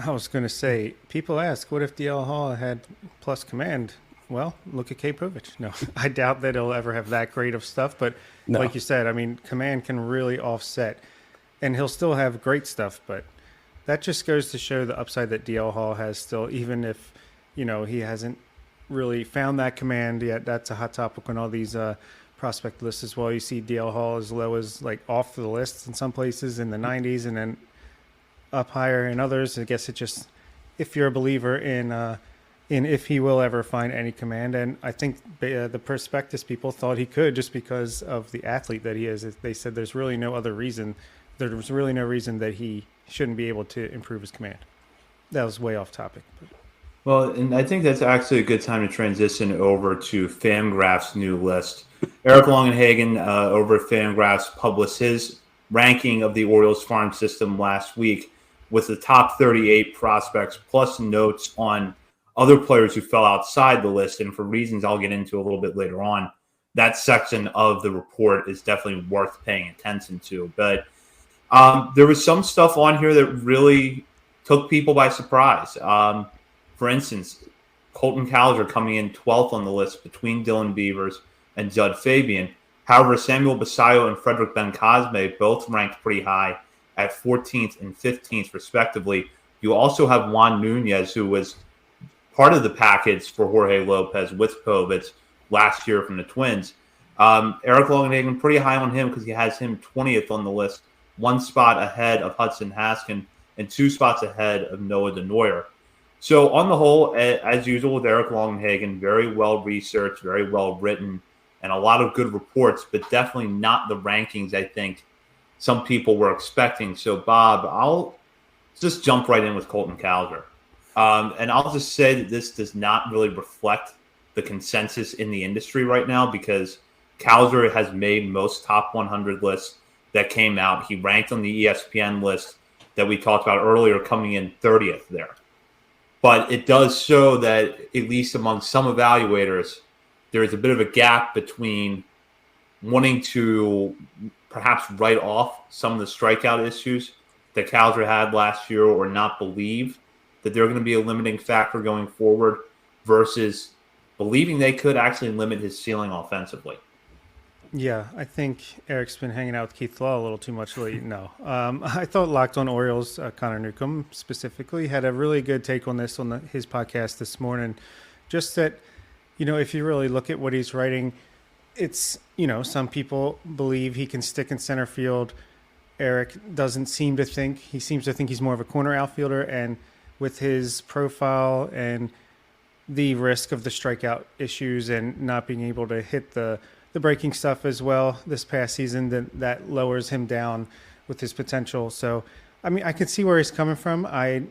I was going to say, people ask, what if DL Hall had plus command? Well, look at Cade Povich. No, I doubt that he'll ever have that great of stuff. But like you said, command can really offset. And he'll still have great stuff. But that just goes to show the upside that DL Hall has still, even if, he hasn't really found that command yet. That's a hot topic on all these prospect lists as well. You see DL Hall as low as off the lists in some places in the 90s, and then up higher in others. I guess it just, if you're a believer in if he will ever find any command. And I think the prospectus people thought he could, just because of the athlete that he is. They said there's really no other reason. There was really no reason that he shouldn't be able to improve his command. That was way off topic. Well, and I think that's actually a good time to transition over to FanGraphs' new list. Eric Logenhagen over at FanGraphs published his ranking of the Orioles farm system last week with the top 38 prospects, plus notes on other players who fell outside the list. And for reasons I'll get into a little bit later on, that section of the report is definitely worth paying attention to. But there was some stuff on here that really took people by surprise. For instance, Colton Cowser coming in 12th on the list between Dylan Beavers and Judd Fabian. However, Samuel Basayo and Frederick Bencosme both ranked pretty high at 14th and 15th, respectively. You also have Juan Nunez, who was part of the package for Jorge Lopez with Povich last year from the Twins. Eric Logenhagen, pretty high on him because he has him 20th on the list, 1 spot ahead of Hudson Haskin and 2 spots ahead of Noah DeNoyer. So on the whole, as usual with Eric Logenhagen, very well researched, very well written, and a lot of good reports, but definitely not the rankings I think some people were expecting. So Bob, I'll just jump right in with Colton Cowser. And I'll just say that this does not really reflect the the consensus in the industry right now because Cowser has made most top 100 lists that came out. He ranked on the ESPN list that we talked about earlier, coming in 30th there. But it does show that, at least among some evaluators, there is a bit of a gap between wanting to perhaps write off some of the strikeout issues that Cowser had last year or not believe that they're going to be a limiting factor going forward versus believing they could actually limit his ceiling offensively. Yeah, I think Eric's been hanging out with Keith Law a little too much lately. No. I thought Locked on Orioles, Connor Newcomb specifically, had a really good take on this on his podcast this morning. Just that, if you really look at what he's writing, it's, some people believe he can stick in center field. Eric doesn't seem to think. He seems to think he's more of a corner outfielder, and with his profile and the risk of the strikeout issues and not being able to hit the breaking stuff as well this past season, that lowers him down with his potential. So, I can see where he's coming from. I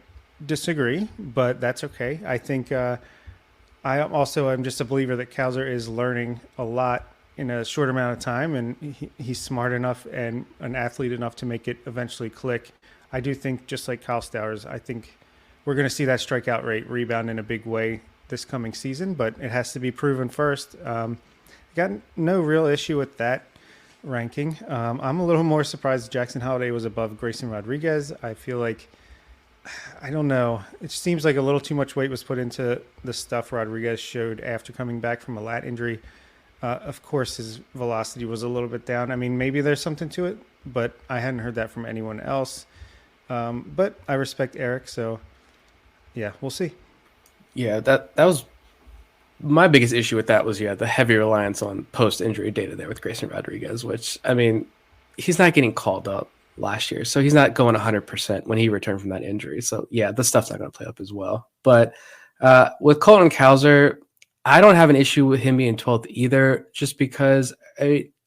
disagree, but that's okay. I think I'm just a believer that Cowser is learning a lot in a short amount of time, and he's smart enough and an athlete enough to make it eventually click. I do think, just like Kyle Stowers, I think we're going to see that strikeout rate rebound in a big way this coming season, but it has to be proven first. Got no real issue with that ranking. I'm a little more surprised Jackson Holliday was above Grayson Rodriguez. I feel like, I don't know, it seems like a little too much weight was put into the stuff Rodriguez showed after coming back from a lat injury. Of course, his velocity was a little bit down. Maybe there's something to it, but I hadn't heard that from anyone else. But I respect Eric, so yeah, we'll see. Yeah, that was my biggest issue with that was, the heavy reliance on post-injury data there with Grayson Rodriguez, which, he's not getting called up last year, so he's not going 100% when he returned from that injury. So, yeah, the stuff's not going to play up as well. But with Colton Cowser, I don't have an issue with him being 12th either, just because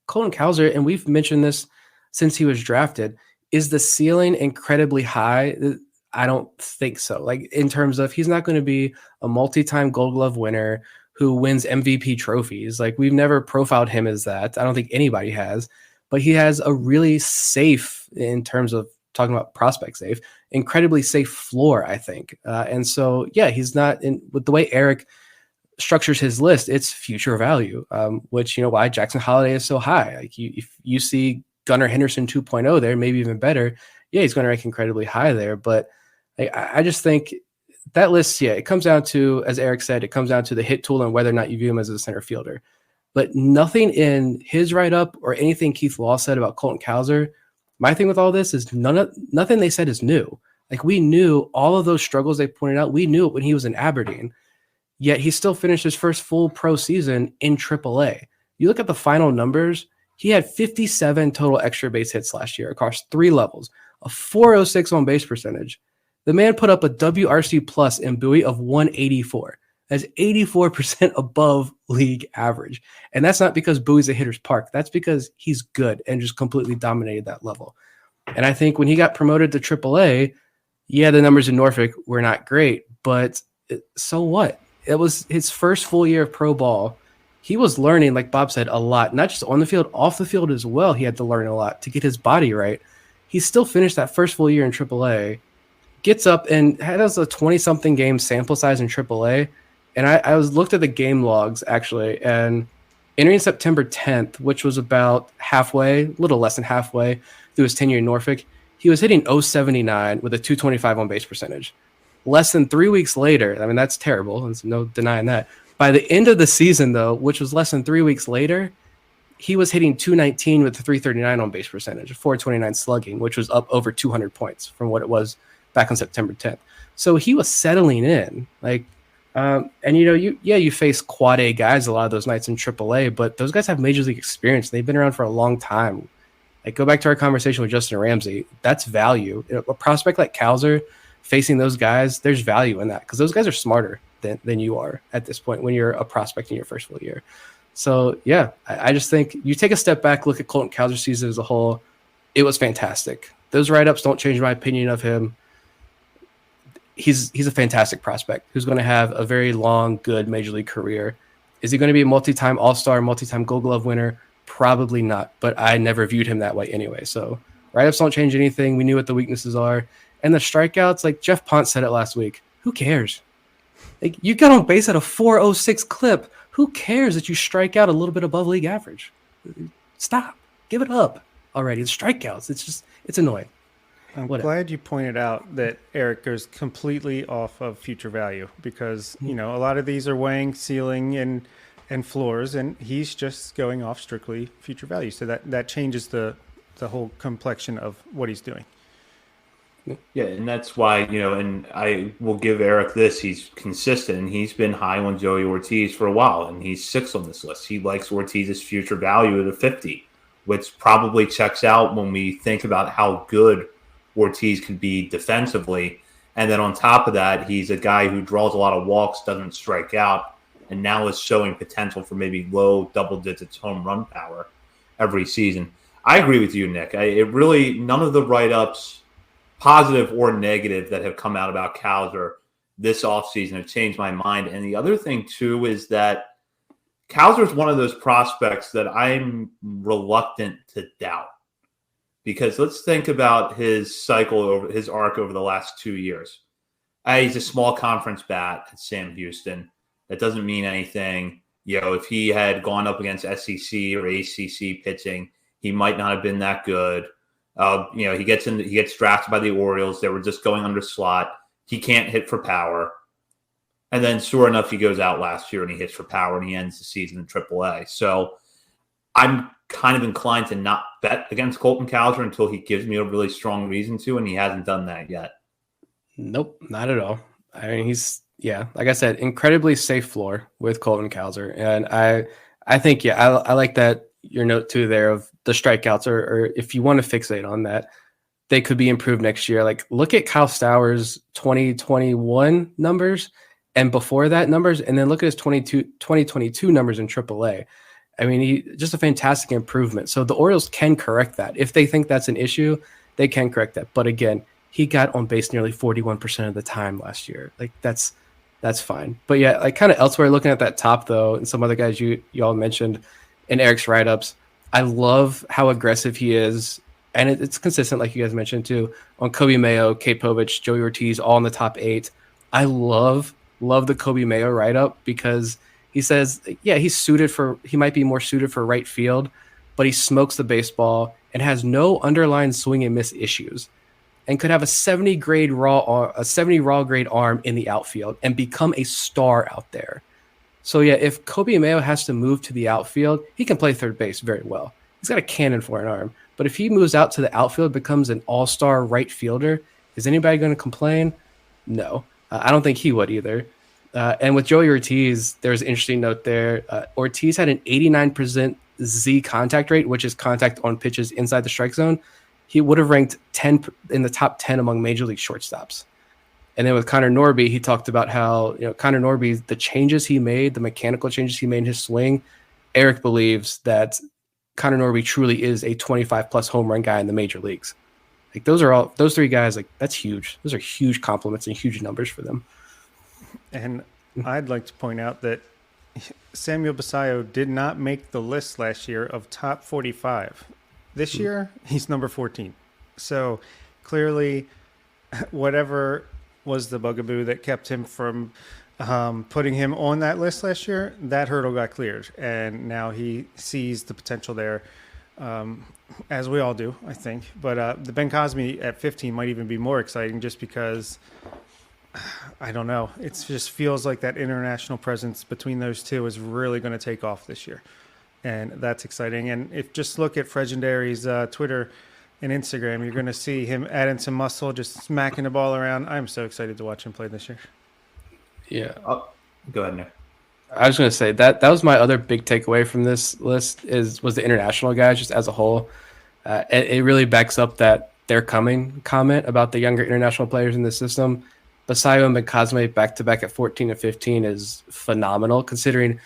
Colton Cowser, and we've mentioned this since he was drafted, is the ceiling incredibly high? I don't think so. Like, in terms of, he's not going to be a multi-time Gold Glove winner who wins MVP trophies. Like, we've never profiled him as that. I don't think anybody has, but he has a really safe, in terms of talking about prospect safe, incredibly safe floor, I think. And so, yeah, he's not in with the way Eric structures his list, it's future value, which, why Jackson Holliday is so high. Like, if you see Gunnar Henderson 2.0 there, maybe even better, yeah, he's going to rank incredibly high there. But I just think that list, yeah, it comes down to, as Eric said, it comes down to the hit tool and whether or not you view him as a center fielder. But nothing in his write-up or anything Keith Law said about Colton Cowser, my thing with all this is nothing they said is new. Like, we knew all of those struggles they pointed out. We knew it when he was in Aberdeen, yet he still finished his first full pro season in AAA. You look at the final numbers, he had 57 total extra base hits last year across 3 levels, a 406 on base percentage. The man put up a WRC plus in Bowie of 184. That's 84% above league average. And that's not because Bowie's a hitter's park. That's because he's good and just completely dominated that level. And I think when he got promoted to AAA, yeah, the numbers in Norfolk were not great, but so what? It was his first full year of pro ball. He was learning, like Bob said, a lot, not just on the field, off the field as well. He had to learn a lot to get his body right. He still finished that first full year in AAA, gets up and has a 20-something game sample size in AAA. And I looked at the game logs, actually, and entering September 10th, which was about halfway, a little less than halfway through his tenure in Norfolk, he was hitting 079 with a 225 on base percentage. Less than 3 weeks later, that's terrible. There's no denying that. By the end of the season, though, which was less than 3 weeks later, he was hitting 219 with a 339 on base percentage, a 429 slugging, which was up over 200 points from what it was back on September 10th. So he was settling in. You face quad A guys a lot of those nights in AAA, but those guys have major league experience. They've been around for a long time. Like, go back to our conversation with Justin Ramsey. That's value. A prospect like Cowser facing those guys, there's value in that because those guys are smarter than you are at this point when you're a prospect in your first full year. So, yeah, I just think you take a step back, look at Colton Cowser's season as a whole. It was fantastic. Those write-ups don't change my opinion of him. He's a fantastic prospect who's going to have a very long, good major league career. Is he going to be a multi-time All-Star, multi-time Gold Glove winner? Probably not, but I never viewed him that way anyway. So write-ups don't change anything. We knew what the weaknesses are. And the strikeouts, like Jeff Pont said it last week, who cares? Like, you got on base at a 406 clip. Who cares that you strike out a little bit above league average? Stop. Give it up already. It's strikeouts. It's annoying. I'm glad you pointed out that Eric goes completely off of future value because, a lot of these are weighing ceiling and floors, and he's just going off strictly future value. So that changes the whole complexion of what he's doing. Yeah, and that's why, and I will give Eric this. He's consistent, and he's been high on Joey Ortiz for a while, and he's 6th on this list. He likes Ortiz's future value at a 50, which probably checks out when we think about how good Ortiz can be defensively. And then on top of that, he's a guy who draws a lot of walks, doesn't strike out, and now is showing potential for maybe low double digits home run power every season. I agree with you, Nick. None of the write-ups, positive or negative, that have come out about Cowser this offseason have changed my mind. And the other thing, too, is that Cowser is one of those prospects that I'm reluctant to doubt. Because let's think about his his arc over the last 2 years. He's a small conference bat at Sam Houston. That doesn't mean anything. If he had gone up against SEC or ACC pitching, he might not have been that good. He gets drafted by the Orioles. They were just going under slot. He can't hit for power. And then sure enough, he goes out last year and he hits for power and he ends the season in AAA. So I'm kind of inclined to not bet against Colton Cowser until he gives me a really strong reason to, and he hasn't done that yet. Nope, not at all. I mean, he's, like I said, incredibly safe floor with Colton Cowser. And I think, I like that your note too there of the strikeouts, or if you want to fixate on that, they could be improved next year. Like, look at Kyle Stowers' 2021 numbers and before that numbers, and then look at his 2022 numbers in AAA. I mean, just a fantastic improvement. So the Orioles can correct that. If they think that's an issue, they can correct that. But again, he got on base nearly 41% of the time last year. Like, that's fine. But yeah, like kind of elsewhere, looking at that top though, and some other guys you all mentioned in Eric's write-ups, I love how aggressive he is. And it's consistent, like you guys mentioned too, on Kobe Mayo, Cade Povich, Joey Ortiz, all in the top 8. I love the Kobe Mayo write-up because he says, he might be more suited for right field, but he smokes the baseball and has no underlying swing and miss issues, and could have a 70 raw grade arm in the outfield and become a star out there. So yeah, if Kobe Mayo has to move to the outfield, he can play third base very well. He's got a cannon for an arm, but if he moves out to the outfield, becomes an all-star right fielder, is anybody going to complain? No, I don't think he would either. And with Joey Ortiz, there's an interesting note there. Ortiz had an 89% Z contact rate, which is contact on pitches inside the strike zone. He would have ranked 10 in the top 10 among major league shortstops. And then with Connor Norby, he talked about how, Connor Norby, the changes he made, the mechanical changes he made in his swing, Eric believes that Connor Norby truly is a 25-plus home run guy in the major leagues. Like, those 3 guys, like, that's huge. Those are huge compliments and huge numbers for them. And I'd like to point out that Samuel Basayo did not make the list last year of top 45. This year, he's number 14. So clearly, whatever was the bugaboo that kept him from putting him on that list last year, that hurdle got cleared. And now he sees the potential there, as we all do, I think. But the Ben Cosme at 15 might even be more exciting just because, I don't know, it just feels like that international presence between those two is really going to take off this year. And that's exciting. And if just look at Fregendary's Twitter and Instagram, you're going to see him adding some muscle, just smacking the ball around. I'm so excited to watch him play this year. Yeah. Go ahead, Nick. I was going to say that was my other big takeaway from this list was the international guys just as a whole. It really backs up that they're coming comment about the younger international players in the system. Basayo and Ben Cosme back-to-back at 14 and 15 is phenomenal, considering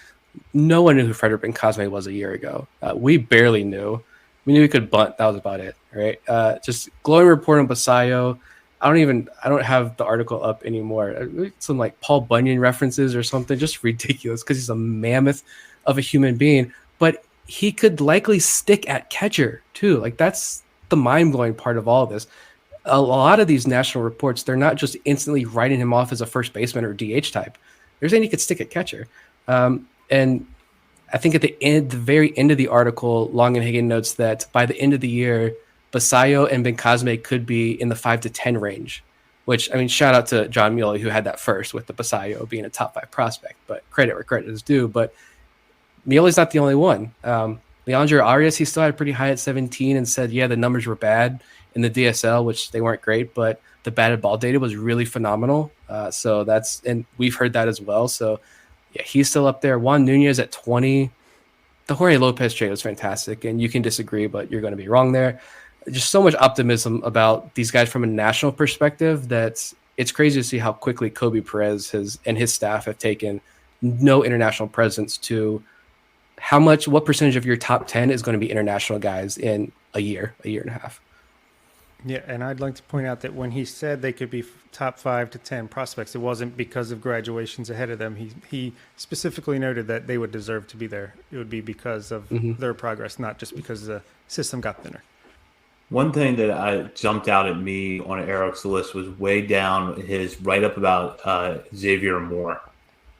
no one knew who Frederick Ben Cosme was a year ago. We barely knew. We knew he could bunt. That was about it, right? Just glowing report on Basayo. I don't have the article up anymore. Some like Paul Bunyan references or something, just ridiculous because he's a mammoth of a human being, but he could likely stick at catcher too. Like that's the mind blowing part of all of this. A lot of these national reports, they're not just instantly writing him off as a first baseman or DH type. They're saying he could stick at catcher. And I think at the very end of the article, Logenhagen notes that by the end of the year, Basayo and Ben Cosme could be in the 5 to 10 range, which, I mean, shout out to John Muley, who had that first with the Basayo being a top 5 prospect, but credit where credit is due. But Muley's not the only one. Leandro Arias, he still had pretty high at 17 and said, yeah, the numbers were bad in the DSL, which they weren't great, but the batted ball data was really phenomenal. And we've heard that as well. So yeah, he's still up there. Juan Nunez at 20. The Jorge Lopez trade was fantastic, and you can disagree, but you're going to be wrong there. Just so much optimism about these guys from a national perspective that it's crazy to see how quickly Kobe Perez and his staff have taken no international presence to what percentage of your top 10 is going to be international guys in a year and a half. Yeah, and I'd like to point out that when he said they could be top 5 to 10 prospects, it wasn't because of graduations ahead of them. He specifically noted that they would deserve to be there. It would be because of their progress, not just because the system got thinner. One thing that jumped out at me on Eric's list was way down his write-up about Xavier Moore.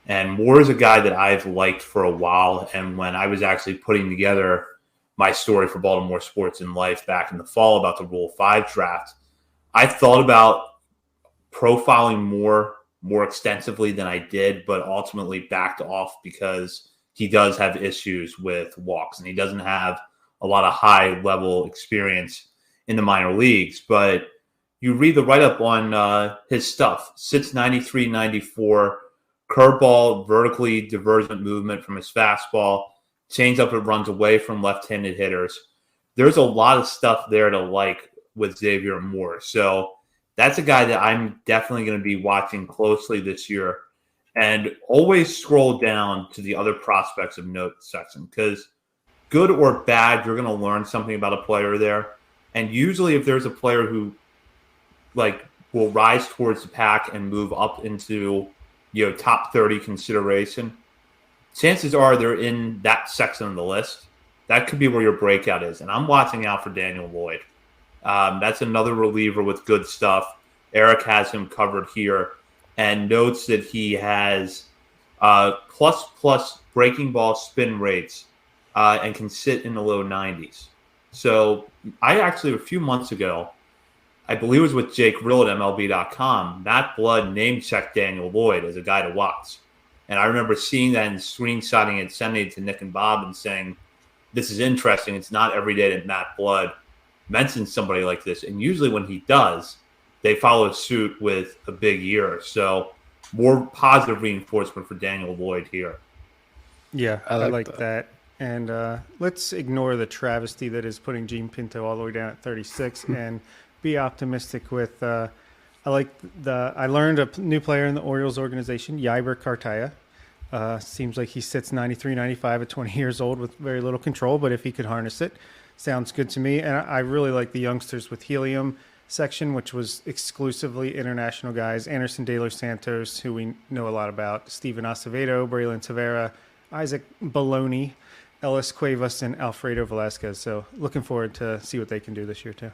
And Moore is a guy that I've liked for a while. And when I was actually putting together my story for Baltimore Sports and Life back in the fall about the Rule 5 draft, I thought about profiling more extensively than I did, but ultimately backed off because he does have issues with walks and he doesn't have a lot of high-level experience in the minor leagues. But you read the write-up on his stuff, sits 93, 94, curveball, vertically divergent movement from his fastball, changeup that runs away from left-handed hitters. There's a lot of stuff there to like with Xavier Moore. So that's a guy that I'm definitely going to be watching closely this year. And always scroll down to the other prospects of note section because good or bad, you're going to learn something about a player there. And usually if there's a player who will rise towards the pack and move up into top 30 consideration, chances are they're in that section of the list. That could be where your breakout is. And I'm watching out for Daniel Lloyd. That's another reliever with good stuff. Eric has him covered here and notes that he has plus breaking ball spin rates and can sit in the low 90s. So I actually, a few months ago, I believe it was with Jake Rill at MLB.com, Matt Blood name-checked Daniel Lloyd as a guy to watch. And I remember seeing that and screenshotting it, sending it to Nick and Bob and saying, this is interesting. It's not every day that Matt Blood mentions somebody like this. And usually when he does, they follow suit with a big year. So more positive reinforcement for Daniel Lloyd here. Yeah, I like that. And let's ignore the travesty that is putting Gene Pinto all the way down at 36 and be optimistic with I learned a new player in the Orioles organization, Yeiber Cartaya. Seems like he sits 93, 95 at 20 years old with very little control, but if he could harness it, sounds good to me. And I really like the youngsters with Helium section, which was exclusively international guys. Anderson De Los Santos, who we know a lot about, Steven Acevedo, Braylon Tavera, Isaac Bologna, Ellis Cuevas, and Alfredo Velasquez. So looking forward to see what they can do this year too.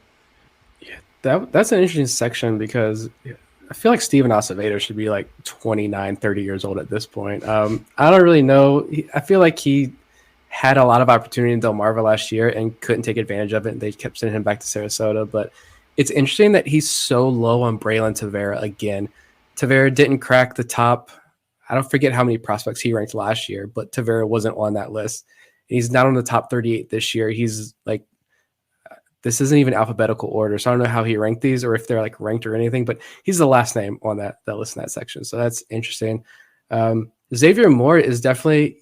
Yeah, that's an interesting section because I feel like Steven Acevedo should be like 29, 30 years old at this point. I don't really know. I feel like he had a lot of opportunity in Delmarva last year and couldn't take advantage of it. And they kept sending him back to Sarasota. But it's interesting that he's so low on Braylon Tavera again. Tavera didn't crack the top. I don't forget how many prospects he ranked last year, but Tavera wasn't on that list. He's not on the top 38 this year. He's like, this isn't even alphabetical order, so I don't know how he ranked these or if they're like ranked or anything, but he's the last name on that list in that section. So that's interesting. Xavier Moore is definitely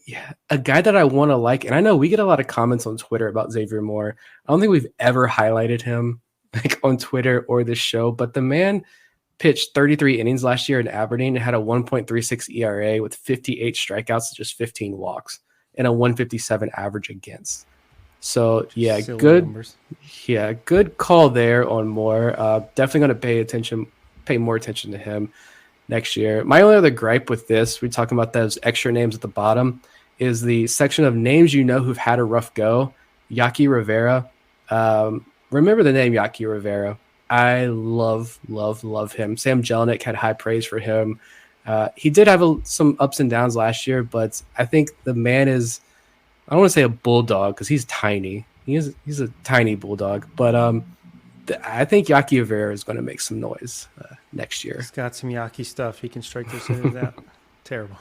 a guy that I want to like. And I know we get a lot of comments on Twitter about Xavier Moore. I don't think we've ever highlighted him like on Twitter or this show, but the man pitched 33 innings last year in Aberdeen and had a 1.36 ERA with 58 strikeouts and just 15 walks and a 157 average against. So yeah, Silly good. numbers. Yeah, good call there on Moore. Definitely going to pay more attention to him next year. My only other gripe with this, we're talking about those extra names at the bottom, is the section of names who've had a rough go. Yaki Rivera. Remember the name Yaki Rivera. I love him. Sam Jelinek had high praise for him. He did have some ups and downs last year, but I think the man is, I don't want to say a bulldog because he's tiny. He's a tiny bulldog, but I think Yaki Rivera is going to make some noise next year. He's got some Yaki stuff. He can strike those hitters out. Terrible.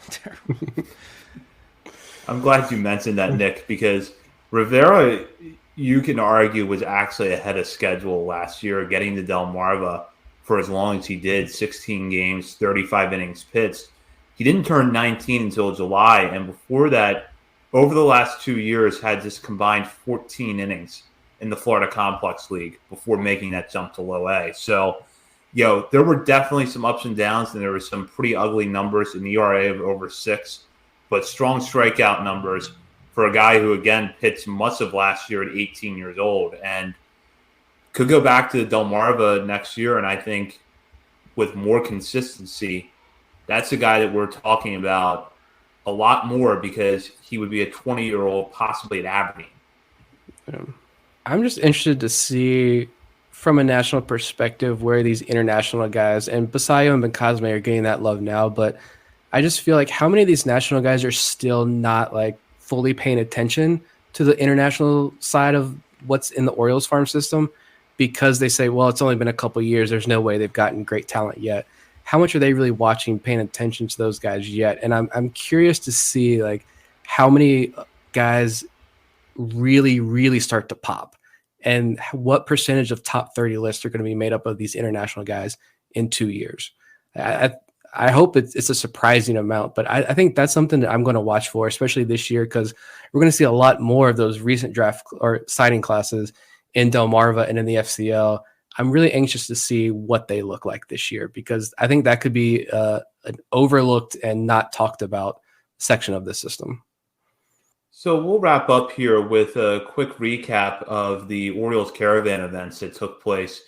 I'm glad you mentioned that, Nick, because Rivera, you can argue, was actually ahead of schedule last year, getting to Delmarva for as long as he did, 16 games, 35 innings pitched. He didn't turn 19 until July, and before that, over the last 2 years, had just combined 14 innings in the Florida Complex League before making that jump to low A. So, there were definitely some ups and downs, and there were some pretty ugly numbers, an ERA of over 6, but strong strikeout numbers for a guy who, again, pitched much of last year at 18 years old and could go back to Delmarva next year. And I think with more consistency, that's a guy that we're talking about a lot more because he would be a 20-year-old possibly at Aberdeen. I'm just interested to see from a national perspective where these international guys, and Basayo and Ben Cosme are getting that love now, but I just feel like how many of these national guys are still not like fully paying attention to the international side of what's in the Orioles farm system because they say, well, it's only been a couple of years. There's no way they've gotten great talent yet. How much are they really watching, paying attention to those guys yet? And I'm curious to see like how many guys really start to pop and what percentage of top 30 lists are going to be made up of these international guys in 2 years. I hope it's a surprising amount, but I think that's something that I'm going to watch for, especially this year, because we're going to see a lot more of those recent draft or signing classes in Delmarva and in the FCL. I'm really anxious to see what they look like this year, because I think that could be an overlooked and not talked about section of the system. So we'll wrap up here with a quick recap of the Orioles caravan events that took place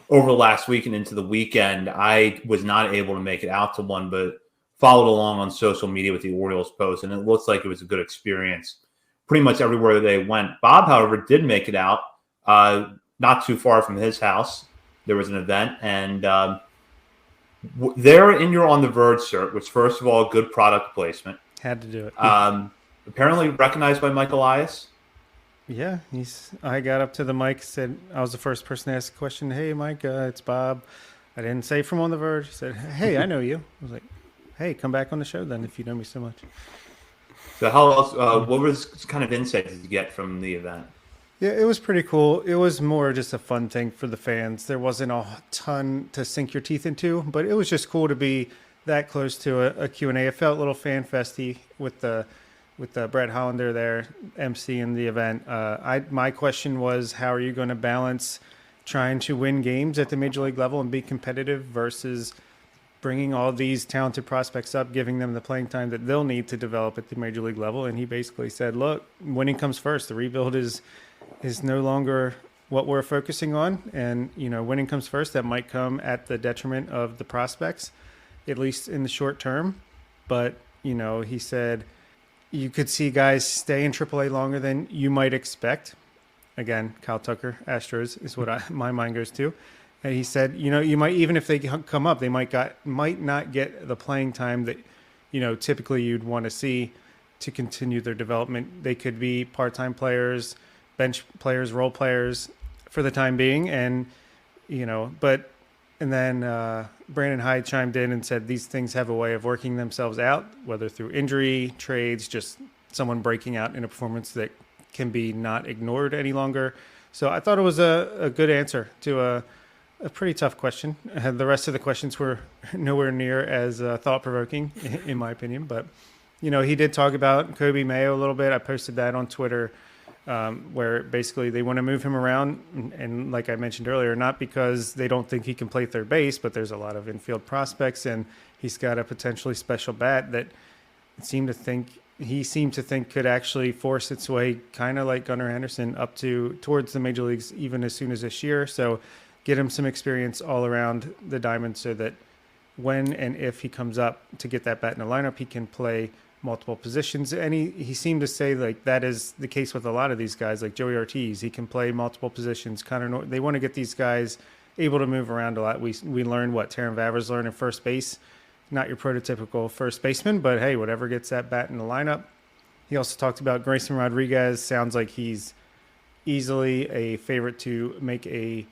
over last week and into the weekend. I was not able to make it out to one, but followed along on social media with the Orioles post, and it looks like it was a good experience pretty much everywhere that they went. Bob, however, did make it out, not too far from his house. There was an event, and there in your On the Verge shirt, which, first of all, good product placement. Had to do it. Apparently recognized by Mike Elias. Yeah, I got up to the mic, said I was the first person to ask a question. Hey, Mike, it's Bob. I didn't say from On the Verge. He said, hey, I know you. I was like, hey, come back on the show then if you know me so much. So how else? What was kind of insight did you get from the event? Yeah, it was pretty cool. It was more just a fun thing for the fans. There wasn't a ton to sink your teeth into, but it was just cool to be that close to a Q&A. It felt a little fan festy with Brett Hollander there emceeing the event. My question was, how are you going to balance trying to win games at the major league level and be competitive versus bringing all these talented prospects up, giving them the playing time that they'll need to develop at the major league level? And he basically said, look, winning comes first. The rebuild is no longer what we're focusing on. And, winning comes first. That might come at the detriment of the prospects, at least in the short term. But, he said you could see guys stay in AAA longer than you might expect. Again, Kyle Tucker, Astros is what my mind goes to. And he said, you might, even if they come up, they might not get the playing time that, typically you'd want to see to continue their development. They could be part-time players, bench players, role players for the time being. And, and then Brandon Hyde chimed in and said these things have a way of working themselves out, whether through injury, trades, just someone breaking out in a performance that can be not ignored any longer. So I thought it was a good answer to a pretty tough question. The rest of the questions were nowhere near as thought-provoking, in my opinion. But, he did talk about Kobe Mayo a little bit. I posted that on Twitter, where basically they want to move him around. And like I mentioned earlier, not because they don't think he can play third base, but there's a lot of infield prospects, and he's got a potentially special bat that seemed to think he seemed to think could actually force its way, kind of like Gunnar Henderson, towards the major leagues even as soon as this year. So get him some experience all around the diamond so that when and if he comes up to get that bat in the lineup, he can play multiple positions. And he seemed to say like that is the case with a lot of these guys, like Joey Ortiz. He can play multiple positions. They want to get these guys able to move around a lot. We learned what Taron Vavers learned in first base. Not your prototypical first baseman, but hey, whatever gets that bat in the lineup. He also talked about Grayson Rodriguez. Sounds like he's easily a favorite to make a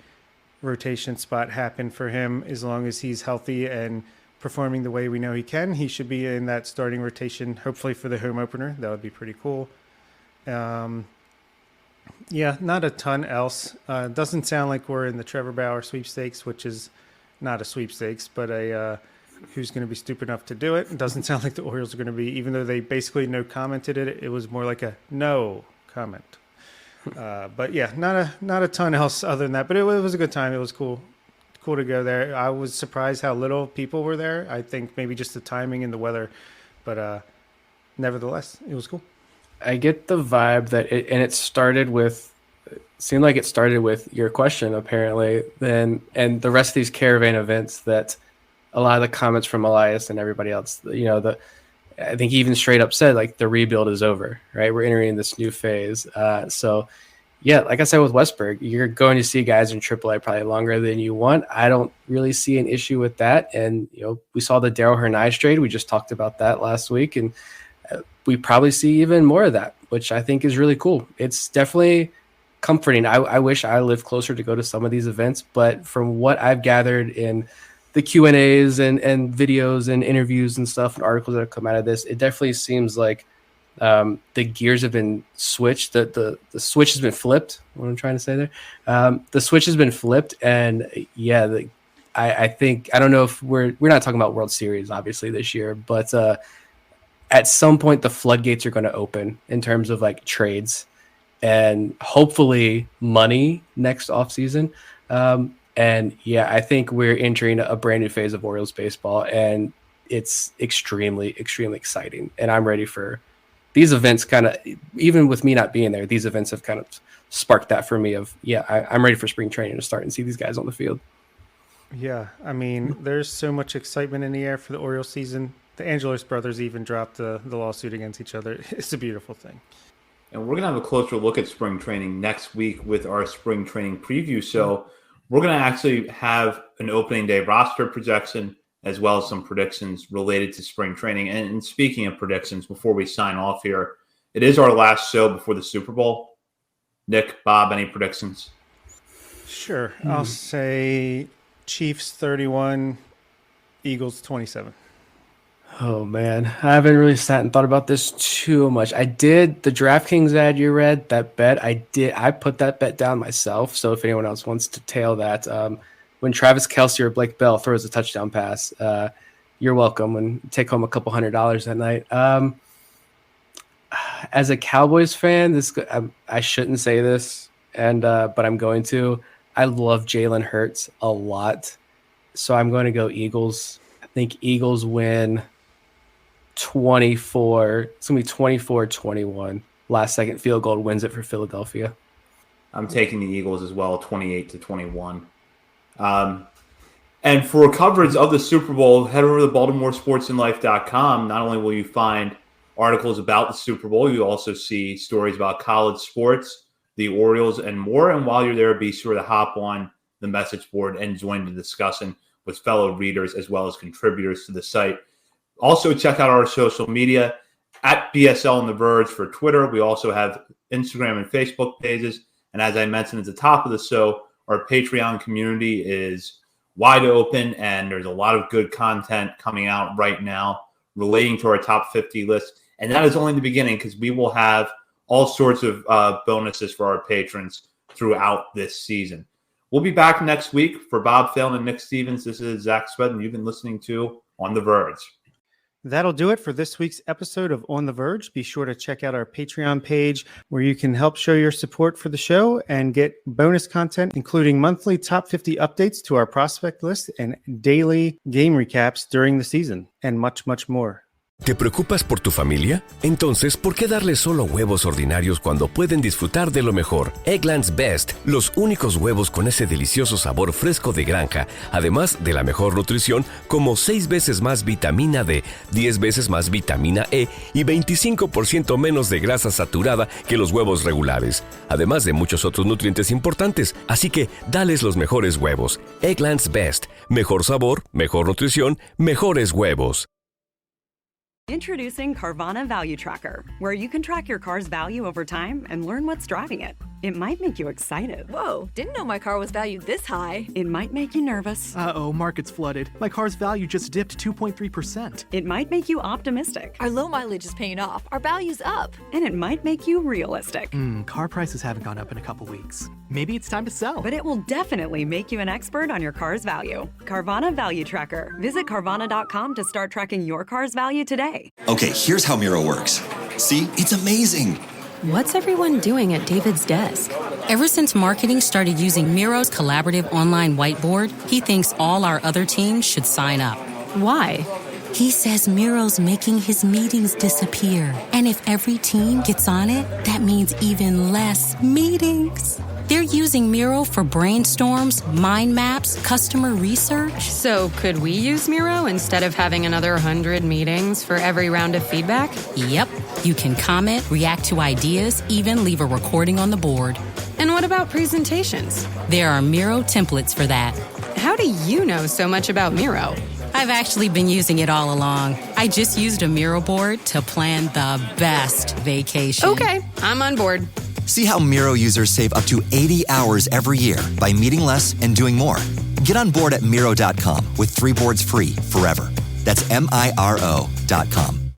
rotation spot happen for him as long as he's healthy and performing the way we know he can. He should be in that starting rotation, hopefully for the home opener. That would be pretty cool. Yeah, not a ton else. Doesn't sound like we're in the Trevor Bauer sweepstakes, which is not a sweepstakes, but who's going to be stupid enough to do it. It doesn't sound like the Orioles are going to be, even though they basically no commented it. It was more like a no comment. But yeah, not a ton else other than that. But it was a good time. It was cool to go there. I was surprised how little people were there. I think maybe just the timing and the weather, but nevertheless, it was cool. I get the vibe that it started with your question apparently, and the rest of these caravan events that a lot of the comments from Elias and everybody else, I think he even straight up said like the rebuild is over, right? We're entering this new phase. So yeah, like I said with Westberg, you're going to see guys in AAA probably longer than you want. I don't really see an issue with that. And, we saw the Darryl Hernandez trade. We just talked about that last week. And we probably see even more of that, which I think is really cool. It's definitely comforting. I wish I lived closer to go to some of these events, but from what I've gathered in the Q&As and videos and interviews and stuff and articles that have come out of this, it definitely seems like the gears have been switched. The switch has been flipped. What I'm trying to say there, the switch has been flipped, and yeah, I think I don't know if we're not talking about World Series obviously this year, but at some point the floodgates are going to open in terms of like trades and hopefully money next offseason. And yeah, I think we're entering a brand new phase of Orioles baseball, and it's extremely, extremely exciting. And I'm ready for these events. Even with me not being there, these events have kind of sparked that for me I'm ready for spring training to start and see these guys on the field. Yeah, I mean, there's so much excitement in the air for the Orioles season. The Angelos brothers even dropped the lawsuit against each other. It's a beautiful thing. And we're going to have a closer look at spring training next week with our spring training preview. So we're going to actually have an opening day roster projection as well as some predictions related to spring training. And speaking of predictions, before we sign off here, it is our last show before the Super Bowl. Nick, Bob, any predictions? Sure. I'll say Chiefs 31, Eagles 27. Oh man, I haven't really sat and thought about this too much. I did the DraftKings ad you read, that bet. I put that bet down myself. So if anyone else wants to tail that, when Travis Kelce or Blake Bell throws a touchdown pass, you're welcome and take home a couple $100 that night. As a Cowboys fan, I shouldn't say this, but I'm going to. I love Jalen Hurts a lot, so I'm going to go Eagles. I think Eagles win 24. It's going to be 24-21. Last second field goal wins it for Philadelphia. I'm taking the Eagles as well, 28-21. And for coverage of the Super Bowl, head over to BaltimoreSportsAndLife.com. Not only will you find articles about the Super Bowl, you also see stories about college sports, the Orioles, and more. And while you're there, be sure to hop on the message board and join the discussion with fellow readers as well as contributors to the site. Also, check out our social media at BSL and The Verge for Twitter. We also have Instagram and Facebook pages. And as I mentioned at the top of the show, our Patreon community is wide open, and there's a lot of good content coming out right now relating to our top 50 list. And that is only the beginning, because we will have all sorts of bonuses for our patrons throughout this season. We'll be back next week. For Bob Phelan and Nick Stevens, this is Zach Spedden. You've been listening to On the Verge. That'll do it for this week's episode of On the Verge. Be sure to check out our Patreon page where you can help show your support for the show and get bonus content, including monthly top 50 updates to our prospect list and daily game recaps during the season, and much, much more. ¿Te preocupas por tu familia? Entonces, ¿por qué darles solo huevos ordinarios cuando pueden disfrutar de lo mejor? Eggland's Best, los únicos huevos con ese delicioso sabor fresco de granja, además de la mejor nutrición, como 6 veces más vitamina D, 10 veces más vitamina E y 25% menos de grasa saturada que los huevos regulares, además de muchos otros nutrientes importantes. Así que, dales los mejores huevos. Eggland's Best, mejor sabor, mejor nutrición, mejores huevos. Introducing Carvana Value Tracker, where you can track your car's value over time and learn what's driving it. It might make you excited. Whoa, didn't know my car was valued this high. It might make you nervous. Uh-oh, market's flooded. My car's value just dipped 2.3%. It might make you optimistic. Our low mileage is paying off. Our value's up. And it might make you realistic. Car prices haven't gone up in a couple weeks. Maybe it's time to sell. But it will definitely make you an expert on your car's value. Carvana Value Tracker. Visit Carvana.com to start tracking your car's value today. Okay, here's how Miro works. See, it's amazing. What's everyone doing at David's desk? Ever since marketing started using Miro's collaborative online whiteboard, he thinks all our other teams should sign up. Why? He says Miro's making his meetings disappear. And if every team gets on it, that means even less meetings. They're using Miro for brainstorms, mind maps, customer research. So could we use Miro instead of having another 100 meetings for every round of feedback? Yep. You can comment, react to ideas, even leave a recording on the board. And what about presentations? There are Miro templates for that. How do you know so much about Miro? I've actually been using it all along. I just used a Miro board to plan the best vacation. Okay, I'm on board. See how Miro users save up to 80 hours every year by meeting less and doing more. Get on board at Miro.com with 3 boards free forever. That's MIRO.com.